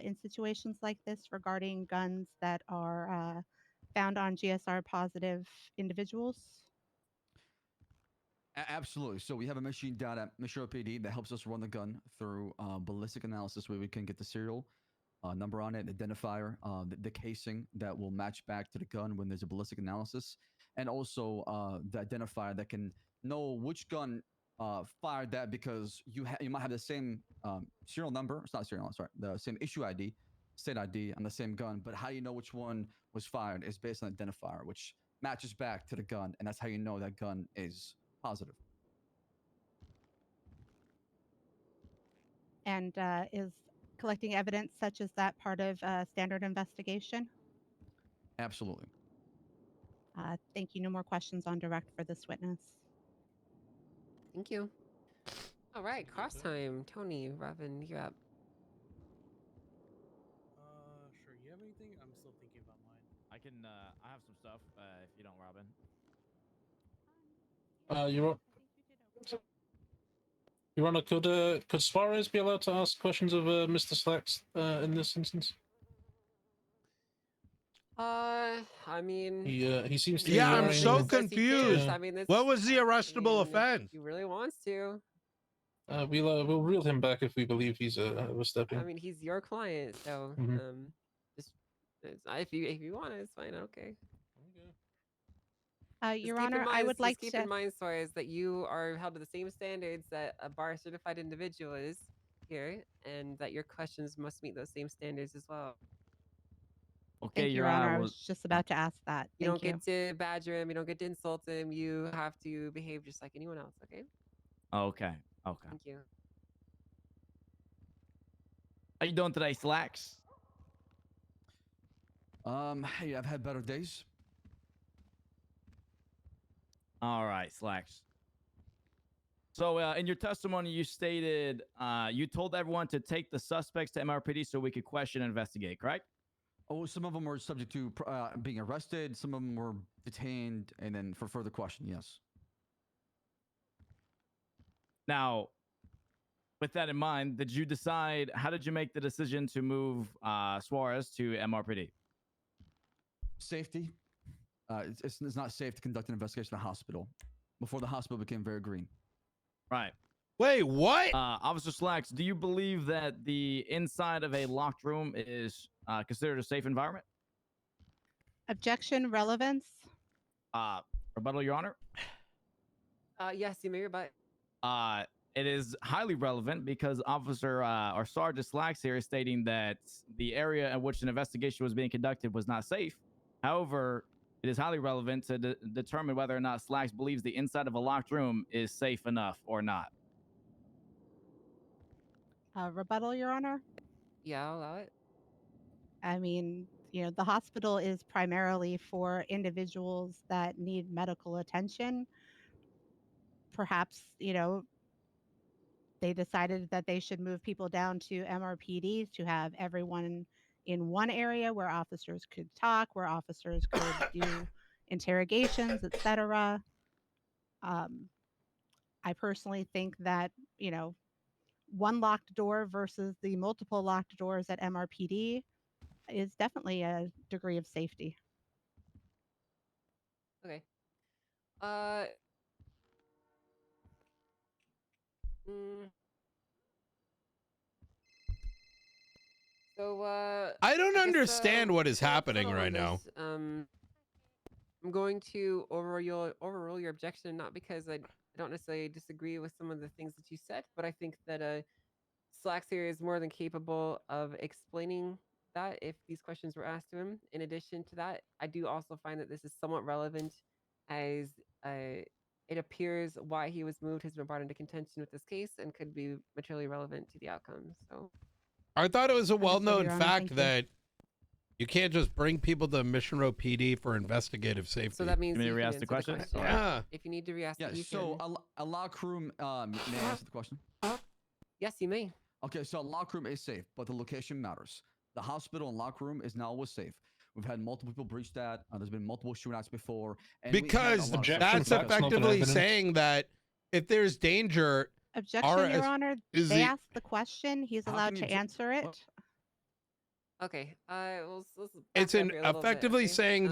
J: in situations like this regarding guns that are found on GSR positive individuals?
K: Absolutely. So we have a machine down at Mission PD that helps us run the gun through ballistic analysis, where we can get the serial number on it, identifier, the casing that will match back to the gun when there's a ballistic analysis, and also the identifier that can know which gun fired that, because you might have the same serial number. It's not serial, sorry, the same issue ID, state ID on the same gun, but how you know which one was fired is based on identifier, which matches back to the gun, and that's how you know that gun is positive.
J: And is collecting evidence such as that part of standard investigation?
K: Absolutely.
J: Thank you. No more questions on direct for this witness.
F: Thank you. All right, cross time. Tony, Robin, you're up.
B: Sure. You have anything? I'm still thinking about mine.
H: I can. I have some stuff. If you don't, Robin.
D: Your Honor, could Suarez be allowed to ask questions of Mr. Slacks in this instance?
F: I mean,
D: he seems to be
I: Yeah, I'm
D: wearing-
I: so
F: says he can.
I: confused.
F: I mean,
I: What was the arrestable
F: if
I: offense?
F: he really wants to.
D: We'll reel him back if we believe he's overstepping.
F: I mean, he's your client, so
D: Mhm.
F: just if you want it, it's fine. Okay.
J: Your Honor, I would like
F: keep
J: to.
F: in mind, Suarez, that you are held to the same standards that a bar certified individual is here, and that your questions must meet those same standards as well.
H: Okay,
J: Thank you, Your Honor. I was just about to ask that.
F: You
J: Thank
F: don't get to badger him. You don't get to insult him. You have to behave just like anyone else. Okay.
H: Okay. Okay.
F: Thank you.
H: How you doing today, Slacks?
K: Hey, I've had better days.
H: All right, Slacks. So in your testimony, you stated you told everyone to take the suspects to MRPD so we could question and investigate, correct?
K: Oh, some of them were subject to being arrested. Some of them were detained, and then for further question, yes.
H: Now, with that in mind, how did you make the decision to move Suarez to MRPD?
K: Safety. It's not safe to conduct an investigation in a hospital before the hospital became very green.
H: Right.
I: Wait, what?
H: Officer Slacks, do you believe that the inside of a locked room is considered a safe environment?
J: Objection, relevance.
H: Rebuttal, Your Honor.
F: Yes, you may rebut.
H: It is highly relevant because Officer or Sergeant Slacks here is stating that the area in which an investigation was being conducted was not safe. However, it is highly relevant to determine whether or not Slacks believes the inside of a locked room is safe enough or not.
J: Rebuttal, Your Honor.
F: Yeah, I'll allow it.
J: I mean, the hospital is primarily for individuals that need medical attention. Perhaps, they decided that they should move people down to MRPD to have everyone in one area where officers could talk, where officers could do interrogations, etc. I personally think that, one locked door versus the multiple locked doors at MRPD is definitely a degree of safety.
F: Okay. So
I: I don't
F: guess,
I: understand what is
F: to
I: happening
F: settle on
I: right now.
F: this, I'm going to overrule your objection, not because I I don't necessarily disagree with some of the things that you said, but I think that Slacks here is more than capable of explaining that if these questions were asked to him. In addition to that, I do also find that this is somewhat relevant as it appears why he was moved has been brought into contention with this case and could be materially relevant to the outcome. So
I: I thought it was a
J: Understood,
I: well-known
J: Your Honor.
I: fact
J: Thank you.
I: that you can't just bring people to Mission Row PD for investigative safety.
F: so that means
H: You
F: you
H: may
F: can
H: re-ask the
F: answer
H: question?
I: Yeah.
F: If you need to re-ask
K: Yeah.
F: it, you
K: So
F: can.
K: a locker room. May I answer the question?
F: Yes, you may.
K: Okay, so a locker room is safe, but the location matters. The hospital and locker room is not always safe. We've had multiple people breach that. There's been multiple shootouts before. And we had a
I: Because
K: lot of
D: Objection,
I: that's
K: suspects
D: that's not been
I: effectively
D: evidence.
I: saying that if there's danger,
J: Objection, Your
I: RS
J: Honor.
I: is
J: They
I: the-
J: asked the question. He's
K: How
J: allowed
K: can you
J: to
K: object-
J: answer it.
K: what?
F: Okay. Let's
I: it's
F: back
I: in
F: up here a little bit,
I: effectively
F: okay?
I: saying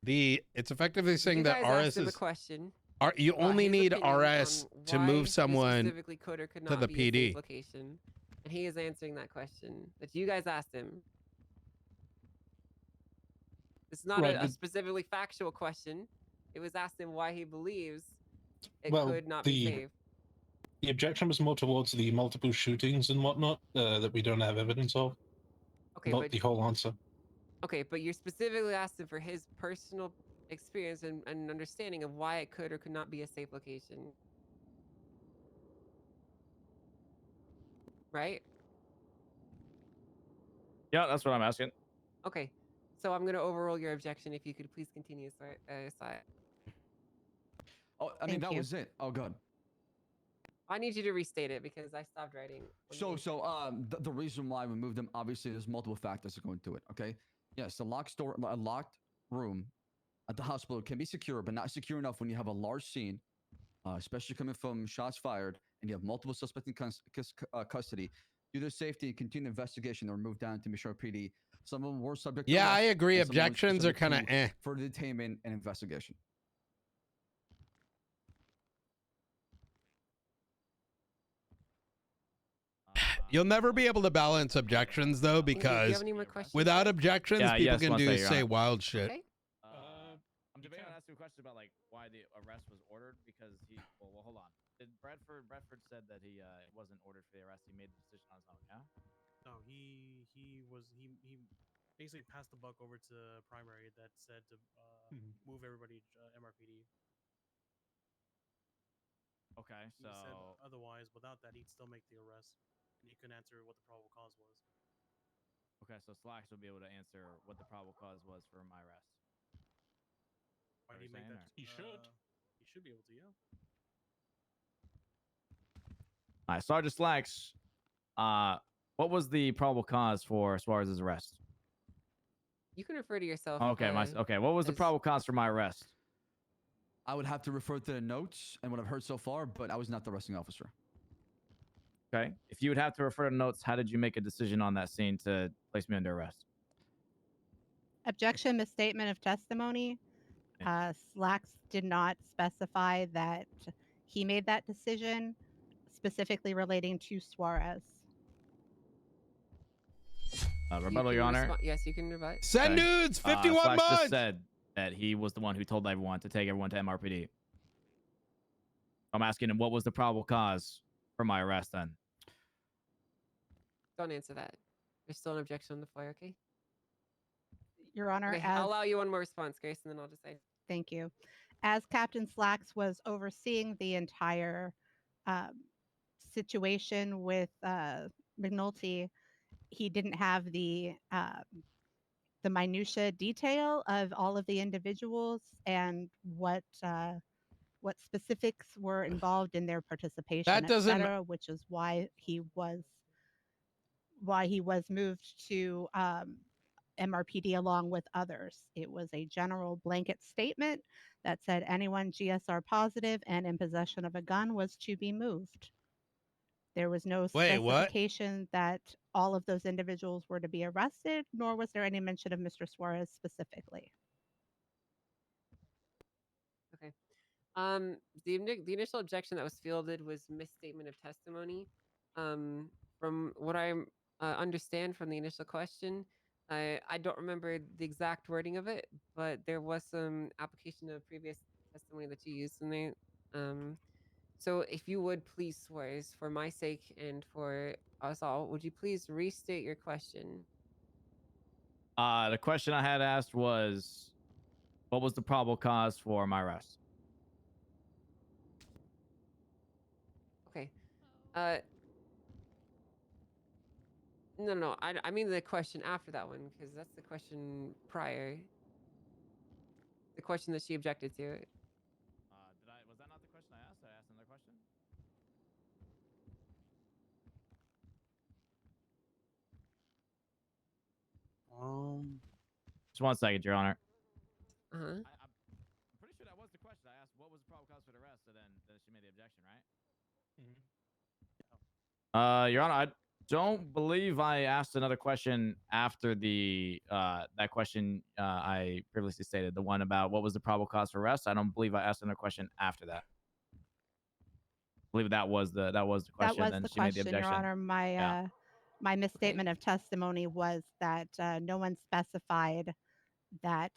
I: the it's effectively saying
F: you
I: that
F: guys asked
I: RS
F: him a
I: is
F: question.
I: you
F: about
I: only
F: his
I: need
F: opinion
I: RS
F: on
I: to
F: why
I: move
F: this
I: someone
F: specifically could or could
I: to
F: not
I: the
F: be a safe
I: PD.
F: location, and he is answering that question that you guys asked him. It's not
D: Right,
F: a
D: but-
F: specifically factual question. It was asked him why he believes it
D: Well,
F: could not be safe.
D: The objection was more towards the multiple shootings and whatnot that we don't have evidence of,
F: Okay,
D: not
F: but
D: the whole answer.
F: okay, but you're specifically asking for his personal experience and understanding of why it could or could not be a safe location. Right?
H: Yeah, that's what I'm asking.
F: Okay. So I'm going to overrule your objection if you could please continue, Si.
K: Oh, I mean,
J: Thank
K: that
J: you.
K: was it. Oh, good.
F: I need you to restate it because I stopped writing. when you-
K: The reason why we moved them, obviously, there's multiple factors that go into it. Okay. Yes, a locked room at the hospital can be secure, but not secure enough when you have a large scene, especially coming from shots fired, and you have multiple suspects in custody. Due to safety and continued investigation, they were moved down to Mission PD. Some of them were subject to
I: Yeah, I
K: arrest,
I: agree.
K: and some of them were
I: Objections are
K: subject
I: kind of
K: to further detainment and investigation.
I: You'll never be able to balance objections though,
F: Do you
I: because
F: have any more questions?
I: without
F: guys?
I: objections,
H: Yeah,
I: people
H: yes,
I: can
H: one
I: do
H: second, Your
I: say
H: Honor.
I: wild shit.
F: Okay.
H: I'm debating on asking a question about like why the arrest was ordered because he. Well, hold on. Did Bradford said that he wasn't ordered for the arrest. He made the decision on his own. Yeah.
B: No, he basically passed the buck over to primary that said to move everybody MRPD.
H: Okay.
B: He said
H: So
B: otherwise, without that, he'd still make the arrest, and he couldn't answer what the probable cause was.
H: okay. So Slacks will be able to answer what the probable cause was for my arrest.
B: Why
H: Are
B: did he
H: you
B: make
H: saying,
B: that?
H: or-
B: He should. He should be able to, yeah.
H: All right, Sergeant Slacks. What was the probable cause for Suarez's arrest?
F: You can refer to yourself.
H: Okay, okay. What was the
F: as-
H: probable cause for my arrest?
K: I would have to refer to the notes and what I've heard so far, but I was not the arresting officer.
H: Okay. If you would have to refer to notes, how did you make a decision on that scene to place me under arrest?
J: Objection, misstatement of testimony. Slacks did not specify that he made that decision, specifically relating to Suarez.
F: you
H: Rebuttal,
F: can
H: Your Honor.
F: Yes, you can rebut.
I: Send
H: Okay.
I: nudes, 51
H: Slacks
I: months.
H: just said that he was the one who told everyone to take everyone to MRPD. I'm asking him what was the probable cause for my arrest then?
F: Don't answer that. There's still an objection on the floor, okay?
J: Your Honor,
F: Okay,
J: as
F: I'll allow you one more response, Grace, and then I'll decide.
J: thank you. As Captain Slacks was overseeing the entire situation with McNulty, he didn't have the minutia detail of all of the individuals and what specifics were involved in their participation,
I: That doesn't ma-
J: etc., which is why he was moved to MRPD along with others. It was a general blanket statement that said anyone GSR positive and in possession of a gun was to be moved. There was no
I: Wait, what?
J: specification that all of those individuals were to be arrested, nor was there any mention of Mr. Suarez specifically.
F: Okay. The initial objection that was fielded was misstatement of testimony. From what I understand from the initial question, I don't remember the exact wording of it, but there was some application of previous testimony that you used tonight. So if you would please, Suarez, for my sake and for us all, would you please restate your question?
H: The question I had asked was, what was the probable cause for my arrest?
F: Okay. No. I mean the question after that one, because that's the question prior. The question that she objected to.
H: Was that not the question I asked? I asked another question. Just 1 second, Your Honor.
F: Uh-huh.
H: I'm pretty sure that was the question. I asked what was the probable cause for the arrest, and then she made the objection, right? Your Honor, I don't believe I asked another question after the that question I previously stated, the one about what was the probable cause for arrest. I don't believe I asked another question after that. I believe that was the question.
J: That was
H: then
J: the
H: she made the
J: question, Your
H: objection.
J: Honor. My
H: Yeah.
J: my misstatement of testimony was that no one specified that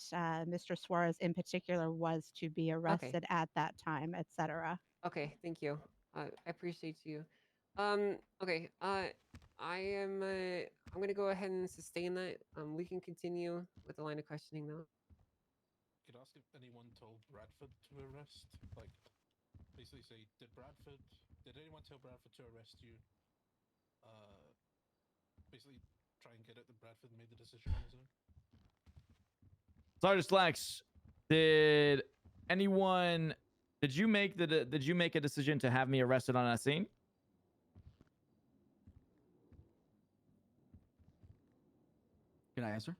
J: Mr. Suarez in particular was to be arrested at that time, etc.
F: Okay, thank you. I appreciate you. Okay. I am. I'm gonna go ahead and sustain that. We can continue with the line of questioning now.
D: Could ask if anyone told Bradford to arrest? Like, basically say, did anyone tell Bradford to arrest you? Basically try and get at that Bradford made the decision on his own.
H: Sergeant Slacks, did you make a decision to have me arrested on that scene?
K: Can I answer?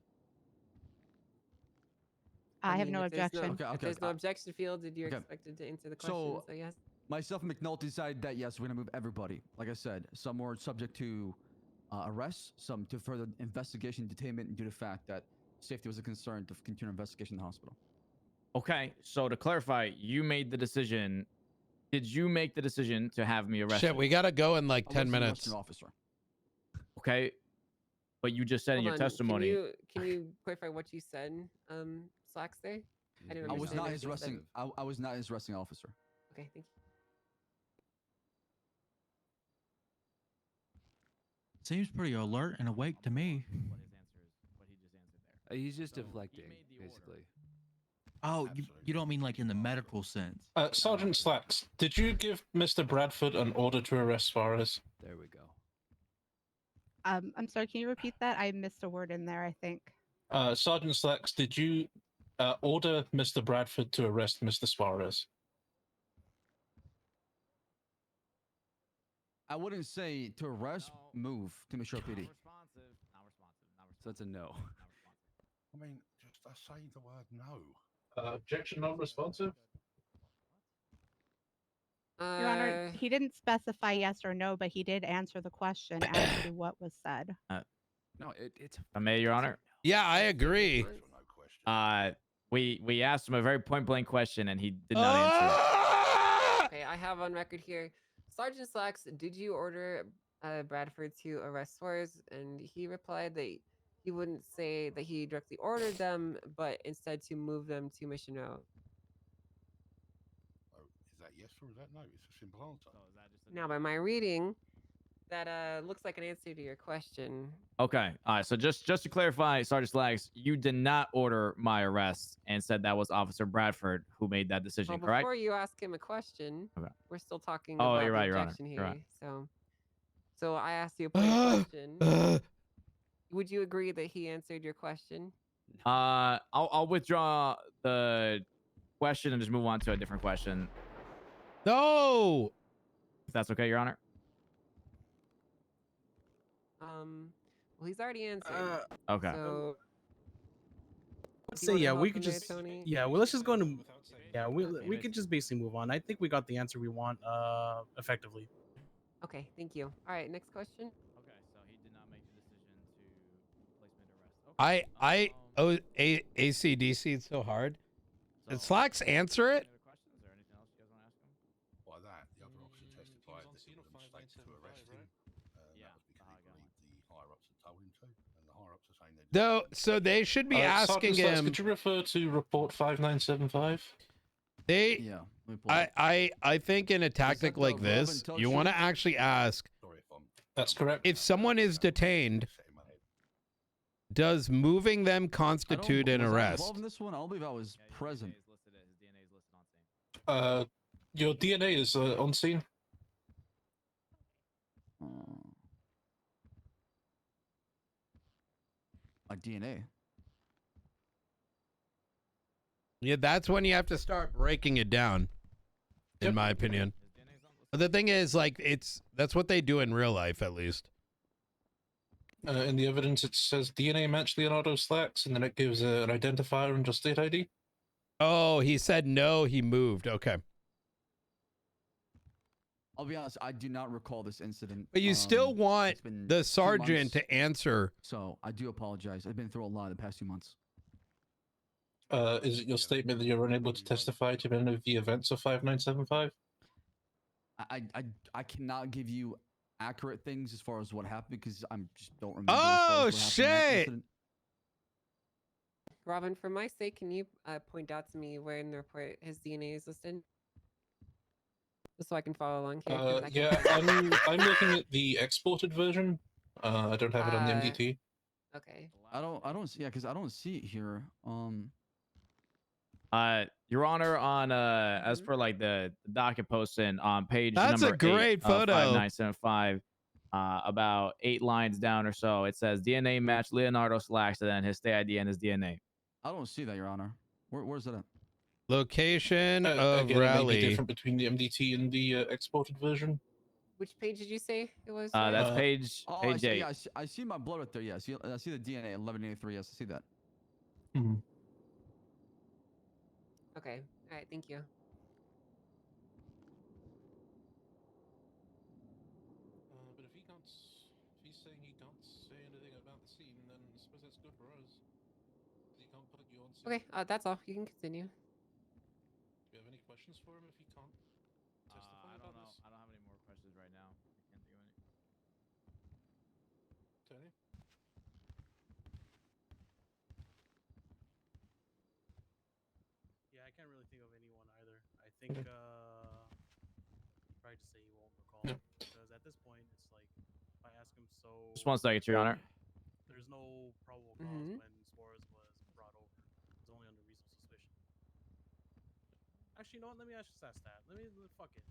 J: I have no
F: if there's
J: objection.
F: If there's no objection fielded, you're expected to answer the question. So yes.
K: Myself and McNulty decided that yes, we're gonna move everybody. Like I said, some were subject to arrest, some to further investigation, detainment, due to the fact that safety was a concern to continue investigation in the hospital.
H: Okay, so to clarify, you made the decision. Did you make the decision to have me arrested?
I: Shit, we gotta go in like
K: I
I: 10
K: was an
I: minutes.
K: arresting officer.
H: Okay, but you just said in your testimony.
F: Can you clarify what you said, Slacks there? I didn't
K: I was
F: understand
K: not
F: everything
K: his
F: you said.
K: arresting. I was not his arresting officer.
F: Okay, thank you.
L: Seems pretty alert and awake to me.
G: He's just deflecting, basically.
L: Oh, you don't mean like in the medical sense?
D: Sergeant Slacks, did you give Mr. Bradford an order to arrest Suarez?
G: There we go.
J: I'm sorry, can you repeat that? I missed a word in there, I think.
D: Sergeant Slacks, did you order Mr. Bradford to arrest Mr. Suarez?
K: I wouldn't say to arrest, move to Metro PD.
G: So it's a no.
E: I mean, just say the word no.
D: Objection not responsive?
J: Your Honor, he didn't specify yes or no, but he did answer the question as to what was said.
G: No, it's.
H: If I may, Your Honor.
I: Yeah, I agree.
H: We asked him a very point blank question and he did not answer.
F: Okay, I have on record here. Sergeant Slacks, did you order Bradford to arrest Suarez? And he replied that he wouldn't say that he directly ordered them, but instead to move them to Mission Row.
E: Is that yes or is that no? It's a simple answer.
F: Now, by my reading, that looks like an answer to your question.
H: Okay, all right. So just to clarify, Sergeant Slacks, you did not order my arrest and said that was Officer Bradford who made that decision,
F: Well,
H: correct?
F: before you ask him a question, we're still talking
H: Oh,
F: about
H: you're right,
F: the
H: Your Honor.
F: objection
H: You're
F: here.
H: right.
F: So I asked you a point question. Would you agree that he answered your question?
H: I'll withdraw the question and just move on to a different question.
I: No.
H: If that's okay, Your Honor.
F: Well, he's already answered.
H: Okay.
F: So,
B: Let's
F: you
B: say
F: wanna
B: yeah,
F: help
B: we
F: him
B: could
F: there,
B: just
F: Tony?
B: yeah. Well, let's just go into yeah. We could just basically move on. I think we got the answer we want effectively.
F: Okay, thank you. All right, next question.
H: Okay, so he did not make the decision to place me to arrest.
I: ACDC, it's so hard. Did Slacks answer it?
H: Questions or anything else you guys want to ask him?
E: By that, the other officer testified that it was a mistake to arrest him.
H: Yeah,
E: that was because he believed the higher-ups had told him to, and the higher-ups are saying they didn't.
I: So they should be asking
D: Sergeant Slacks,
I: him.
D: could you refer to report 5975?
I: They,
K: Yeah. Let me pull it up.
I: I think in a tactic
K: the
I: like
K: relevant
I: this,
K: tug
I: you want to
K: sheet?
I: actually ask
E: Sorry if I'm.
D: That's correct.
I: if someone is detained,
E: Shaking my head.
I: does moving them
K: I don't-
I: constitute an
K: was I
I: arrest?
K: involved in this one? I don't believe I was present.
D: Your DNA is on scene.
K: My DNA.
I: Yeah, that's when you have to start breaking it down, in
D: Yep.
I: my opinion. But the thing is, like, that's what they do in real life, at least.
D: In the evidence, it says DNA match Leonardo Slacks, and then it gives an identifier and just state ID.
I: Oh, he said no, he moved. Okay.
K: I'll be honest, I do not recall this incident.
I: But you still want
K: it's been
I: the
K: 2
I: sergeant
K: months,
I: to answer.
K: So I do apologize. I've been through a lot the past 2 months.
D: Is it your statement that you're unable to testify to any of the events of 5975?
K: I cannot give you accurate things as far as what happened because I just don't remember.
I: Oh,
K: as far as what happened in that
I: shit.
K: incident.
F: Robin, for my sake, can you point out to me where in the report his DNA is listed? Just so I can follow along here. 'cause I
D: Yeah,
F: can't-
D: I'm looking at the exported version. I don't have it on the MDT.
F: Okay.
K: I don't see. Yeah, because I don't see it here.
C: Your Honor, on as per like the docket posting on page
I: That's a
C: number
I: great
C: 8 of
I: photo.
C: 5975, about 8 lines down or so, it says DNA match Leonardo Slacks, and then his stay ID and his DNA.
K: I don't see that, Your Honor. Where's that at?
I: Location of
D: Again, it may be
I: rally.
D: different between the MDT and the exported version.
F: Which page did you say it was?
C: That's
D: Uh,
C: page
K: Oh,
C: page 8.
K: Yeah, I see my blood right there. Yeah, I see the DNA 1183. Yes, I see that.
D: Mhm.
F: Okay. All right. Thank you.
D: But if he's saying he can't say anything about the scene, then I suppose that's good for us. He can't put you on scene.
F: Okay. That's all. You can continue.
D: Do you have any questions for him if he can't testify
C: I
D: about
C: don't know.
D: this?
C: I don't have any more questions right now. I can't think of any.
D: Tony?
B: Yeah, I can't really think of anyone either. I think try to say he won't recall
D: Yeah.
B: because at this point it's like if I ask him, so
C: Just 1 second, Your Honor.
B: there's no probable cause
F: Mhm.
B: when Suarez was brought over. It's only under reasonable suspicion. Actually, you know what? Let me just ask that. Fuck it.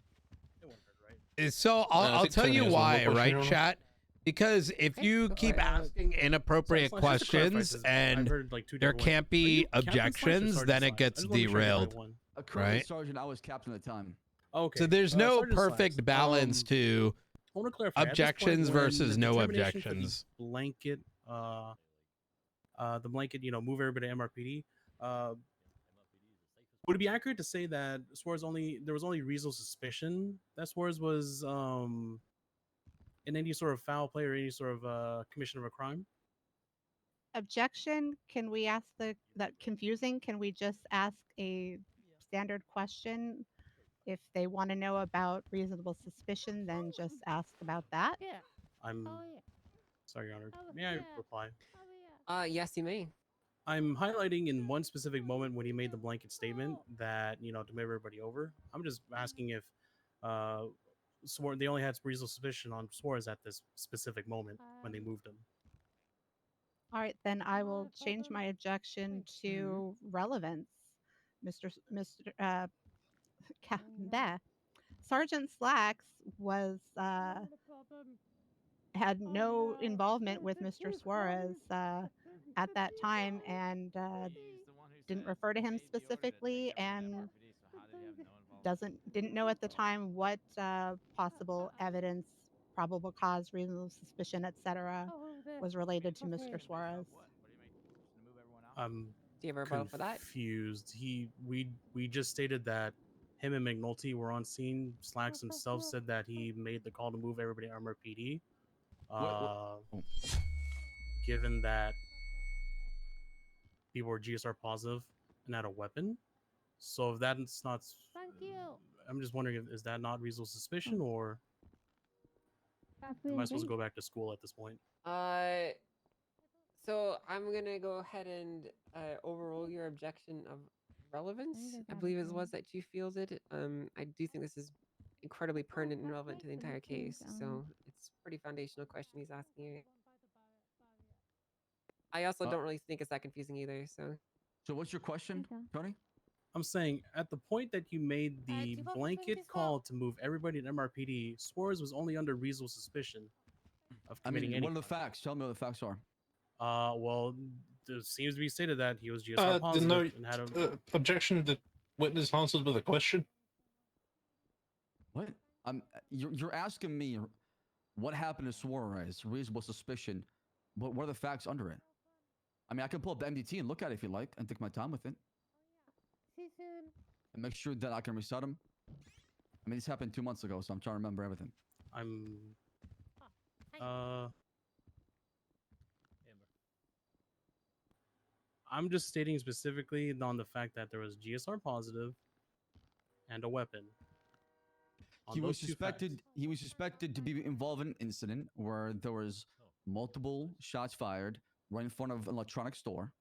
B: It won't hurt, right?
I: So
D: I
I: I'll
D: think
I: tell
D: Tony
I: you
D: has one more
I: why,
D: question,
I: right,
D: Your Honor.
I: chat? Because if
F: Okay,
I: you
F: go
I: keep
F: for it.
I: asking inappropriate
B: Slash, just to clarify,
I: questions
B: 'cause
I: and
B: I've heard like 2
I: there
B: different ones.
I: can't
B: Are
I: be
B: you Captain Slash or
I: objections,
B: Sergeant
I: then it
B: Slash?
I: gets
B: I just wanna make sure I get the right
I: derailed.
B: one.
K: Currently,
I: Right.
K: Sergeant, I was captain at the time.
B: Okay.
I: So there's no
B: Sergeant
I: perfect
B: Slacks,
I: balance to
B: I want to clarify. at this point,
I: objections
B: when
I: versus
B: the
I: no
B: determination for the
I: objections.
B: Blanket, move everybody to MRPD. Would it be accurate to say that there was only reasonable suspicion that Suarez was in any sort of foul play or any sort of commission of a crime?
J: Objection, can we ask that confusing? Can we just ask a standard question? If they want to know about reasonable suspicion, then just ask about that.
B: I'm sorry, Your Honor. May I reply?
F: Yes, you may.
B: I'm highlighting in one specific moment when he made the blanket statement that, to move everybody over. I'm just asking if they only had reasonable suspicion on Suarez at this specific moment when they moved him.
J: All right, then I will change my objection to relevance. Sergeant Slacks was had no involvement with Mr. Suarez at that time and didn't refer to him specifically and didn't know at the time what possible evidence, probable cause, reasonable suspicion, etc. was related to Mr. Suarez.
B: I'm
F: Do you have a rebuttal for that?
B: confused. We just stated that him and McNulty were on scene. Slacks himself said that he made the call to move everybody to Armor PD. Given that people were GSR positive and had a weapon, so if that's not, I'm just wondering if is that not reasonable suspicion or am I supposed to go back to school at this point?
F: So I'm gonna go ahead and overrule your objection of relevance, I believe it was that you fielded. I do think this is incredibly pertinent and relevant to the entire case. So it's a pretty foundational question he's asking here. I also don't really think it's that confusing either.
K: So what's your question, Tony?
B: I'm saying at the point that you made the blanket call to move everybody to MRPD, Suarez was only under reasonable suspicion of committing any.
K: What are the facts? Tell me what the facts are.
B: Well, there seems to be stated that he was GSR positive
D: No
B: and had a
D: objection. The witness answered with a question.
K: What? You're asking me what happened to Suarez? Reasonable suspicion. What are the facts under it? I mean, I can pull up the MDT and look at it if you like, and take my time with it.
J: See you soon.
K: And make sure that I can reset them. I mean, this happened 2 months ago, so I'm trying to remember everything.
B: I'm just stating specifically on the fact that there was GSR positive and a weapon.
K: He was suspected to be involved in an incident where there was multiple shots fired right in front of an electronics store,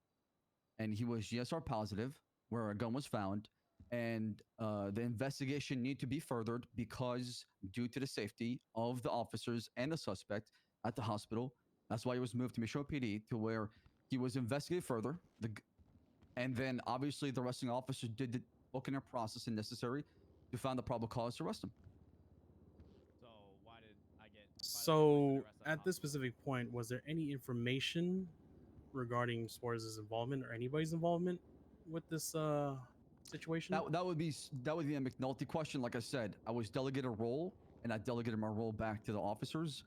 K: and he was GSR positive where a gun was found, and the investigation needed to be furthered because due to the safety of the officers and the suspect at the hospital. That's why he was moved to Mission PD, to where he was investigated further. And then obviously the arresting officer did the booking and processing necessary to find the probable cause to arrest him.
H: So why did I get?
B: So at this specific point, was there any information regarding Suarez's involvement or anybody's involvement with this situation?
K: That would be a McNulty question. Like I said, I was delegated a role, and I delegated my role back to the officers,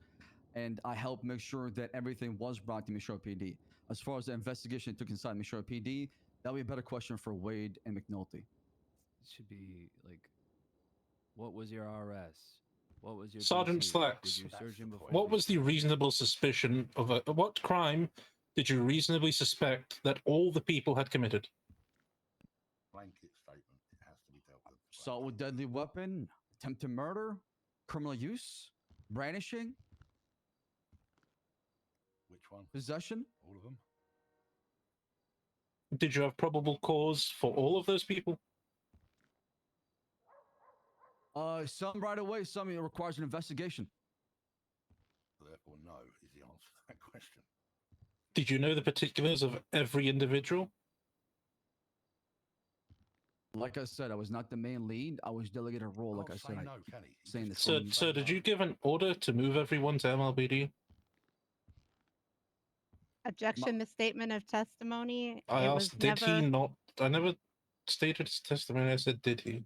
K: and I helped make sure that everything was brought to Mission PD. As far as the investigation took inside Mission PD, that would be a better question for Wade and McNulty.
G: It should be like, what was your RS? What was your
D: Sergeant
G: DC?
D: Slacks,
G: Did you search him before?
D: what was the reasonable suspicion of what crime did you reasonably suspect that all the people had committed?
E: Blanket statement. It has to be dealt with.
K: Assault with deadly weapon, attempted murder, criminal use, brandishing.
E: Which one?
K: Possession.
E: All of them.
D: Did you have probable cause for all of those people?
K: Some right away, some it requires an investigation.
E: Therefore, no is the answer to that question.
D: Did you know the particulars of every individual?
K: Like I said, I was not the main lead. I was delegated a role. Like I said,
E: no, can he?
K: saying the
D: Sir, did you give an order to move everyone to MLBD?
J: Objection, misstatement of testimony.
D: I
J: It
D: asked,
J: was
D: did
J: never,
D: he not? I never stated his testimony. I said, did he?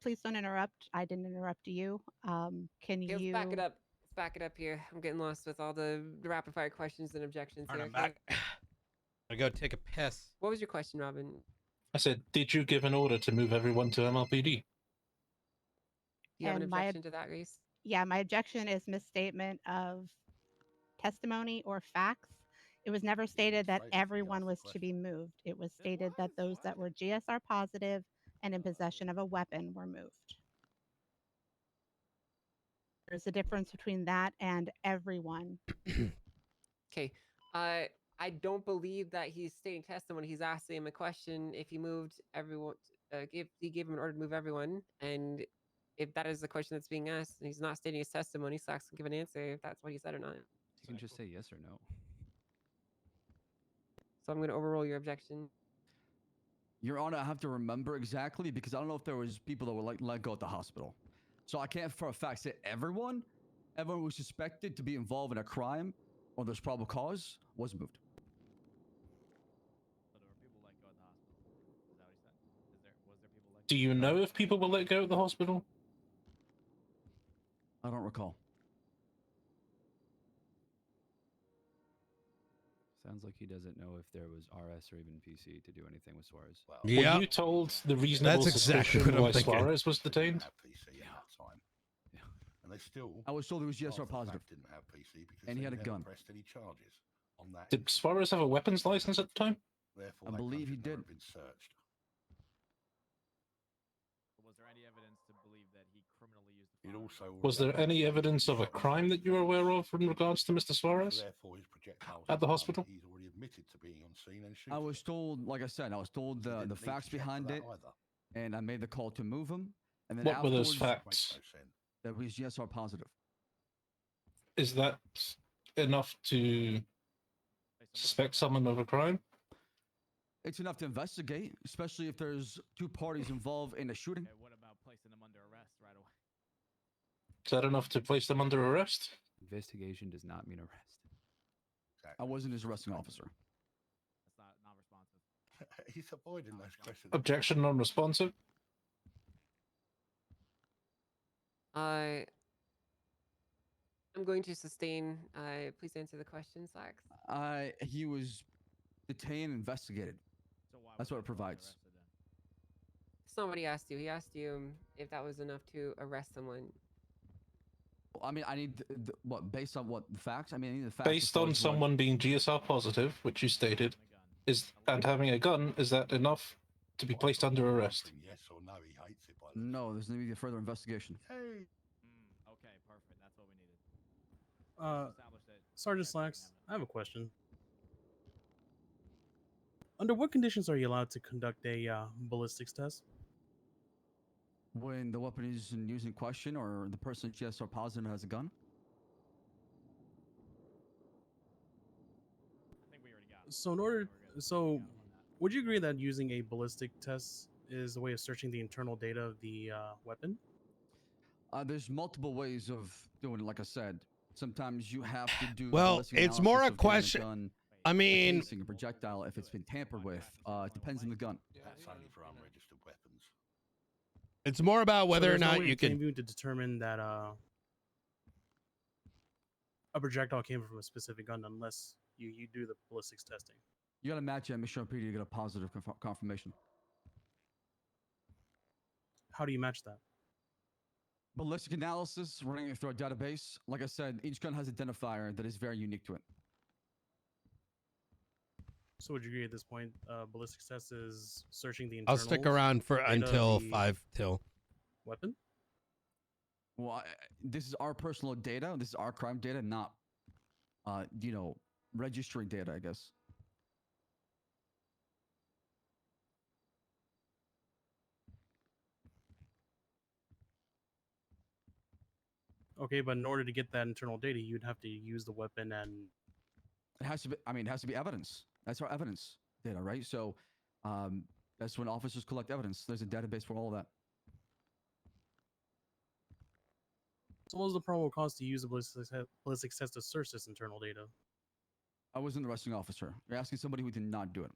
J: Please don't interrupt. I didn't interrupt you. Can
F: Okay,
J: you
F: let's back it up. Let's back it up here. I'm getting lost with all the rapid fire questions and objections
I: All
F: here.
I: right, I'm back. I go take a piss.
F: What was your question, Robin?
D: I said, did you give an order to move everyone to MLPD?
F: Do you have an
J: And my
F: objection to that, Grace?
J: Yeah, my objection is misstatement of testimony or facts. It was never stated that everyone was to be moved. It was stated that those that were GSR positive and in possession of a weapon were moved. There's a difference between that and everyone.
F: Okay. I don't believe that he's stating testimony. He's asking him a question. If he moved everyone, if he gave him an order to move everyone, and if that is the question that's being asked, and he's not stating his testimony, Slacks can give an answer if that's what he said or not.
G: You can just say yes or no.
F: So I'm going to overrule your objection.
K: Your Honor, I have to remember exactly because I don't know if there was people that were let go at the hospital. So I can't for a fact say everyone who was suspected to be involved in a crime or there's probable cause was moved.
D: Do you know if people were let go at the hospital?
K: I don't recall.
G: Sounds like he doesn't know if there was RS or even PC to do anything with Suarez.
E: Well,
I: Yeah.
D: Were you told the reasonable
I: That's exactly
D: suspicion
I: what I'm
D: why
I: thinking.
D: Suarez was detained?
E: Have PC at that time.
G: Yeah.
E: And they still.
K: I was told he was
E: after
K: GSR
E: the
K: positive.
E: fact, didn't have PC because
K: And he
E: they
K: had a
E: never
K: gun.
E: pressed any charges on that.
D: Did Suarez have a weapons license at the time?
E: Therefore,
K: I
E: that
K: believe
E: gun
K: he
E: should never
K: did.
E: have been searched.
C: Was there any evidence to believe that he criminally used the
E: It
C: firearm?
E: also
D: Was there any evidence of a crime that you were aware of in regards to Mr.
E: So
D: Suarez?
E: therefore, his projectiles
D: At the
E: are done.
D: hospital?
E: He's already admitted to being on scene and shooting.
K: I was told, like I said, I was told
E: So you
K: the
E: didn't need to
K: facts
E: check for
K: behind
E: that
K: it,
E: either.
K: and I made the call to move him. And then
D: What were those
K: afterwards,
D: facts?
E: Makes no sense.
K: that was GSR positive.
D: Is that enough to suspect someone of a crime?
K: It's enough to investigate, especially if there's two parties involved in a shooting.
C: Okay, what about placing them under arrest right away?
D: Is that enough to place them under arrest?
G: Investigation does not mean arrest.
K: I wasn't his arresting officer.
C: That's not responsive.
E: He's avoiding those questions.
D: Objection non-responsive.
F: I'm going to sustain. Please answer the question, Slacks.
K: He was detained and investigated.
C: So why
K: That's
C: was
K: what it
C: he
K: provides.
C: arrested then?
F: That's not what he asked you. He asked you if that was enough to arrest someone.
K: I mean, I need what based on what the facts. I mean, I need the facts.
D: Based on someone being GSR positive, which you stated, and having a gun, is that enough to be placed under arrest?
E: Yes or no, he hates it by the
K: No, there's going to be a further investigation.
E: Hey.
C: Okay, perfect. That's what we needed. Establish that
B: Sergeant
C: everybody can
B: Slacks,
C: have it.
B: I have a question. Under what conditions are you allowed to conduct a ballistics test?
K: When the weapon is in use in question, or the person GSR positive has a gun.
C: I think we already got it.
B: So in order,
C: We're good.
B: so
C: We got it on that.
B: would you agree that using a ballistic test is a way of searching the internal data of the weapon?
K: There's multiple ways of doing it. Like I said, sometimes you have to do.
I: Well,
K: ballistic
I: it's more
K: analysis
I: a
K: of getting
I: question.
K: gun,
I: I
K: a
I: mean,
K: casing, a projectile, if it's been tampered with. It depends on the gun.
E: That's only for unregistered weapons.
I: it's more about whether or
B: there's no
I: not
B: way
I: you
B: it
I: can.
B: came to determine that a projectile came from a specific gun unless you do the ballistics testing.
K: You got to match it at Mission PD to get a positive confirmation.
B: How do you match that?
K: Ballistic analysis, running it through a database. Like I said, each gun has an identifier that is very unique to it.
B: So would you agree at this point, ballistics test is searching the
I: I'll
B: internals?
I: stick around for
B: data of
I: until
B: the
I: 5 till.
B: weapon?
K: Well, this is our personal data. This is our crime data, not, registering data, I guess.
B: Okay, but in order to get that internal data, you'd have to use the weapon and
K: It has to be. I mean, it has to be evidence. That's our evidence data, right? So, that's when officers collect evidence. There's a database for all of that.
B: so what was the probable cause to use the ballistics test to search this internal data?
K: I wasn't the arresting officer. You're asking somebody who did not do it.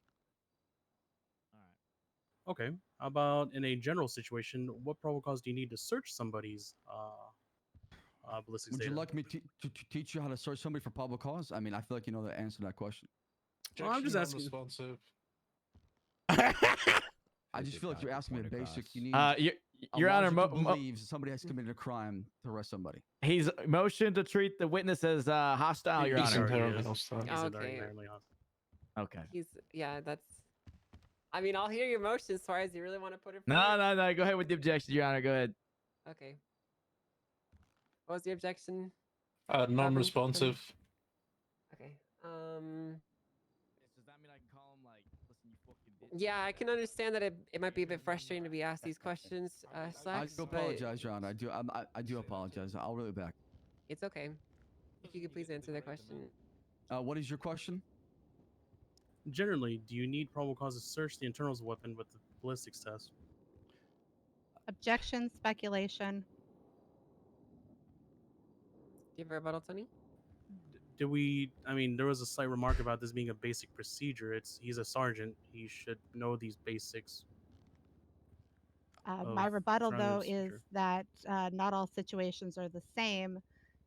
C: All right.
B: Okay. How about in a general situation, what probable cause do you need to search somebody's ballistics
K: Would
B: data?
K: you like me to teach you how to search somebody for probable cause? I mean, I feel like you know the answer to that question.
B: Well, I'm just asking.
D: Non-responsive.
K: I just feel like you're asking me a basic. You need
C: Your
K: a
C: Honor,
K: logical believes somebody has committed a crime to arrest somebody.
C: he's motioned to treat the witness as hostile, Your
B: He's
C: Honor.
B: already
D: Terribly
B: is.
D: hostile.
B: He's
F: Okay.
B: inherently hostile.
C: Okay.
F: That's. I mean, I'll hear your motions, Suarez. You really want to put it?
C: No,
F: forward?
C: no. Go ahead with the objection, Your Honor. Go ahead.
F: Okay. What was the objection?
D: Non-responsive.
F: Okay.
C: Does that mean I can call him like, listen, you fucking bitch?
F: Yeah, I can understand that it might be a bit frustrating to be asked these questions,
K: I
F: Slacks,
K: do
F: but
K: apologize, Your Honor. I do apologize. I'll reel it back.
F: it's okay. If you could please answer the question.
K: What is your question?
B: Generally, do you need probable cause to search the internals of the weapon with the ballistics test?
J: Objection, speculation.
F: Do you have a rebuttal, Tony?
B: Did we? I mean, there was a slight remark about this being a basic procedure. He's a sergeant. He should know these basics.
J: My
B: of
J: rebuttal,
B: surrounding
J: though, is
B: procedure.
J: that not all situations are the same,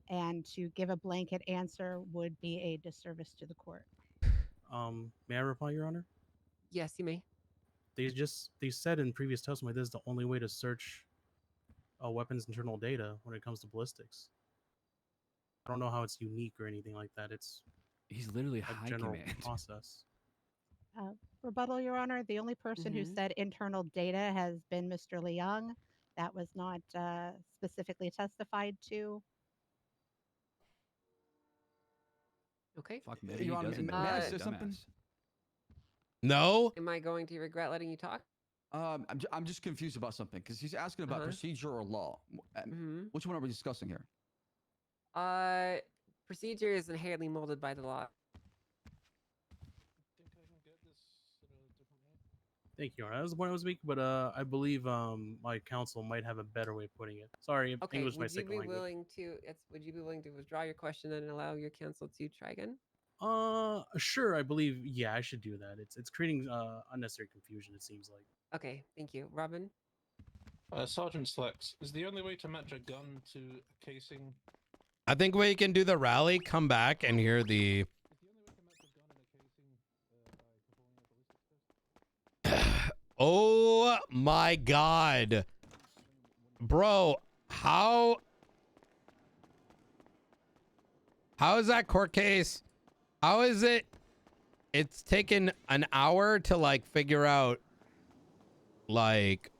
J: and to give a blanket answer would be a disservice to the court.
B: May I reply, Your Honor?
F: Yes, you may.
B: They said in previous testimony this is the only way to search a weapon's internal data when it comes to ballistics. I don't know how it's unique or anything like that. It's
G: He's literally
B: a
G: high
B: general
G: command.
B: process.
J: Rebuttal, Your Honor. The only person who said internal data has been Mr. Leung. That was not specifically testified to.
F: Okay.
G: Fuck, maybe
K: Your
G: he
K: Honor,
G: doesn't.
K: may
G: know
K: I
G: he's a
K: say something?
G: dumbass.
I: No.
F: Am I going to regret letting you talk?
K: I'm just confused about something because he's asking about procedure or law. Which one are we discussing here?
F: Procedure is inherently molded by the law.
B: Thank you, Your Honor. That was the point I was making, but I believe my counsel might have a better way of putting it. Sorry,
F: Okay.
B: English is my
F: Would you
B: second
F: be
B: language.
F: willing to? Would you be willing to withdraw your question and allow your counsel to try again?
B: Sure. I believe. Yeah, I should do that. It's creating unnecessary confusion. It seems like.
F: Okay. Thank you, Robin.
D: Sergeant Slacks, is the only way to match a gun to a casing?
I: I think we can do the rally, come back, and hear the. Oh my God, bro! How is that court case? How is it? It's taken an hour to like figure out like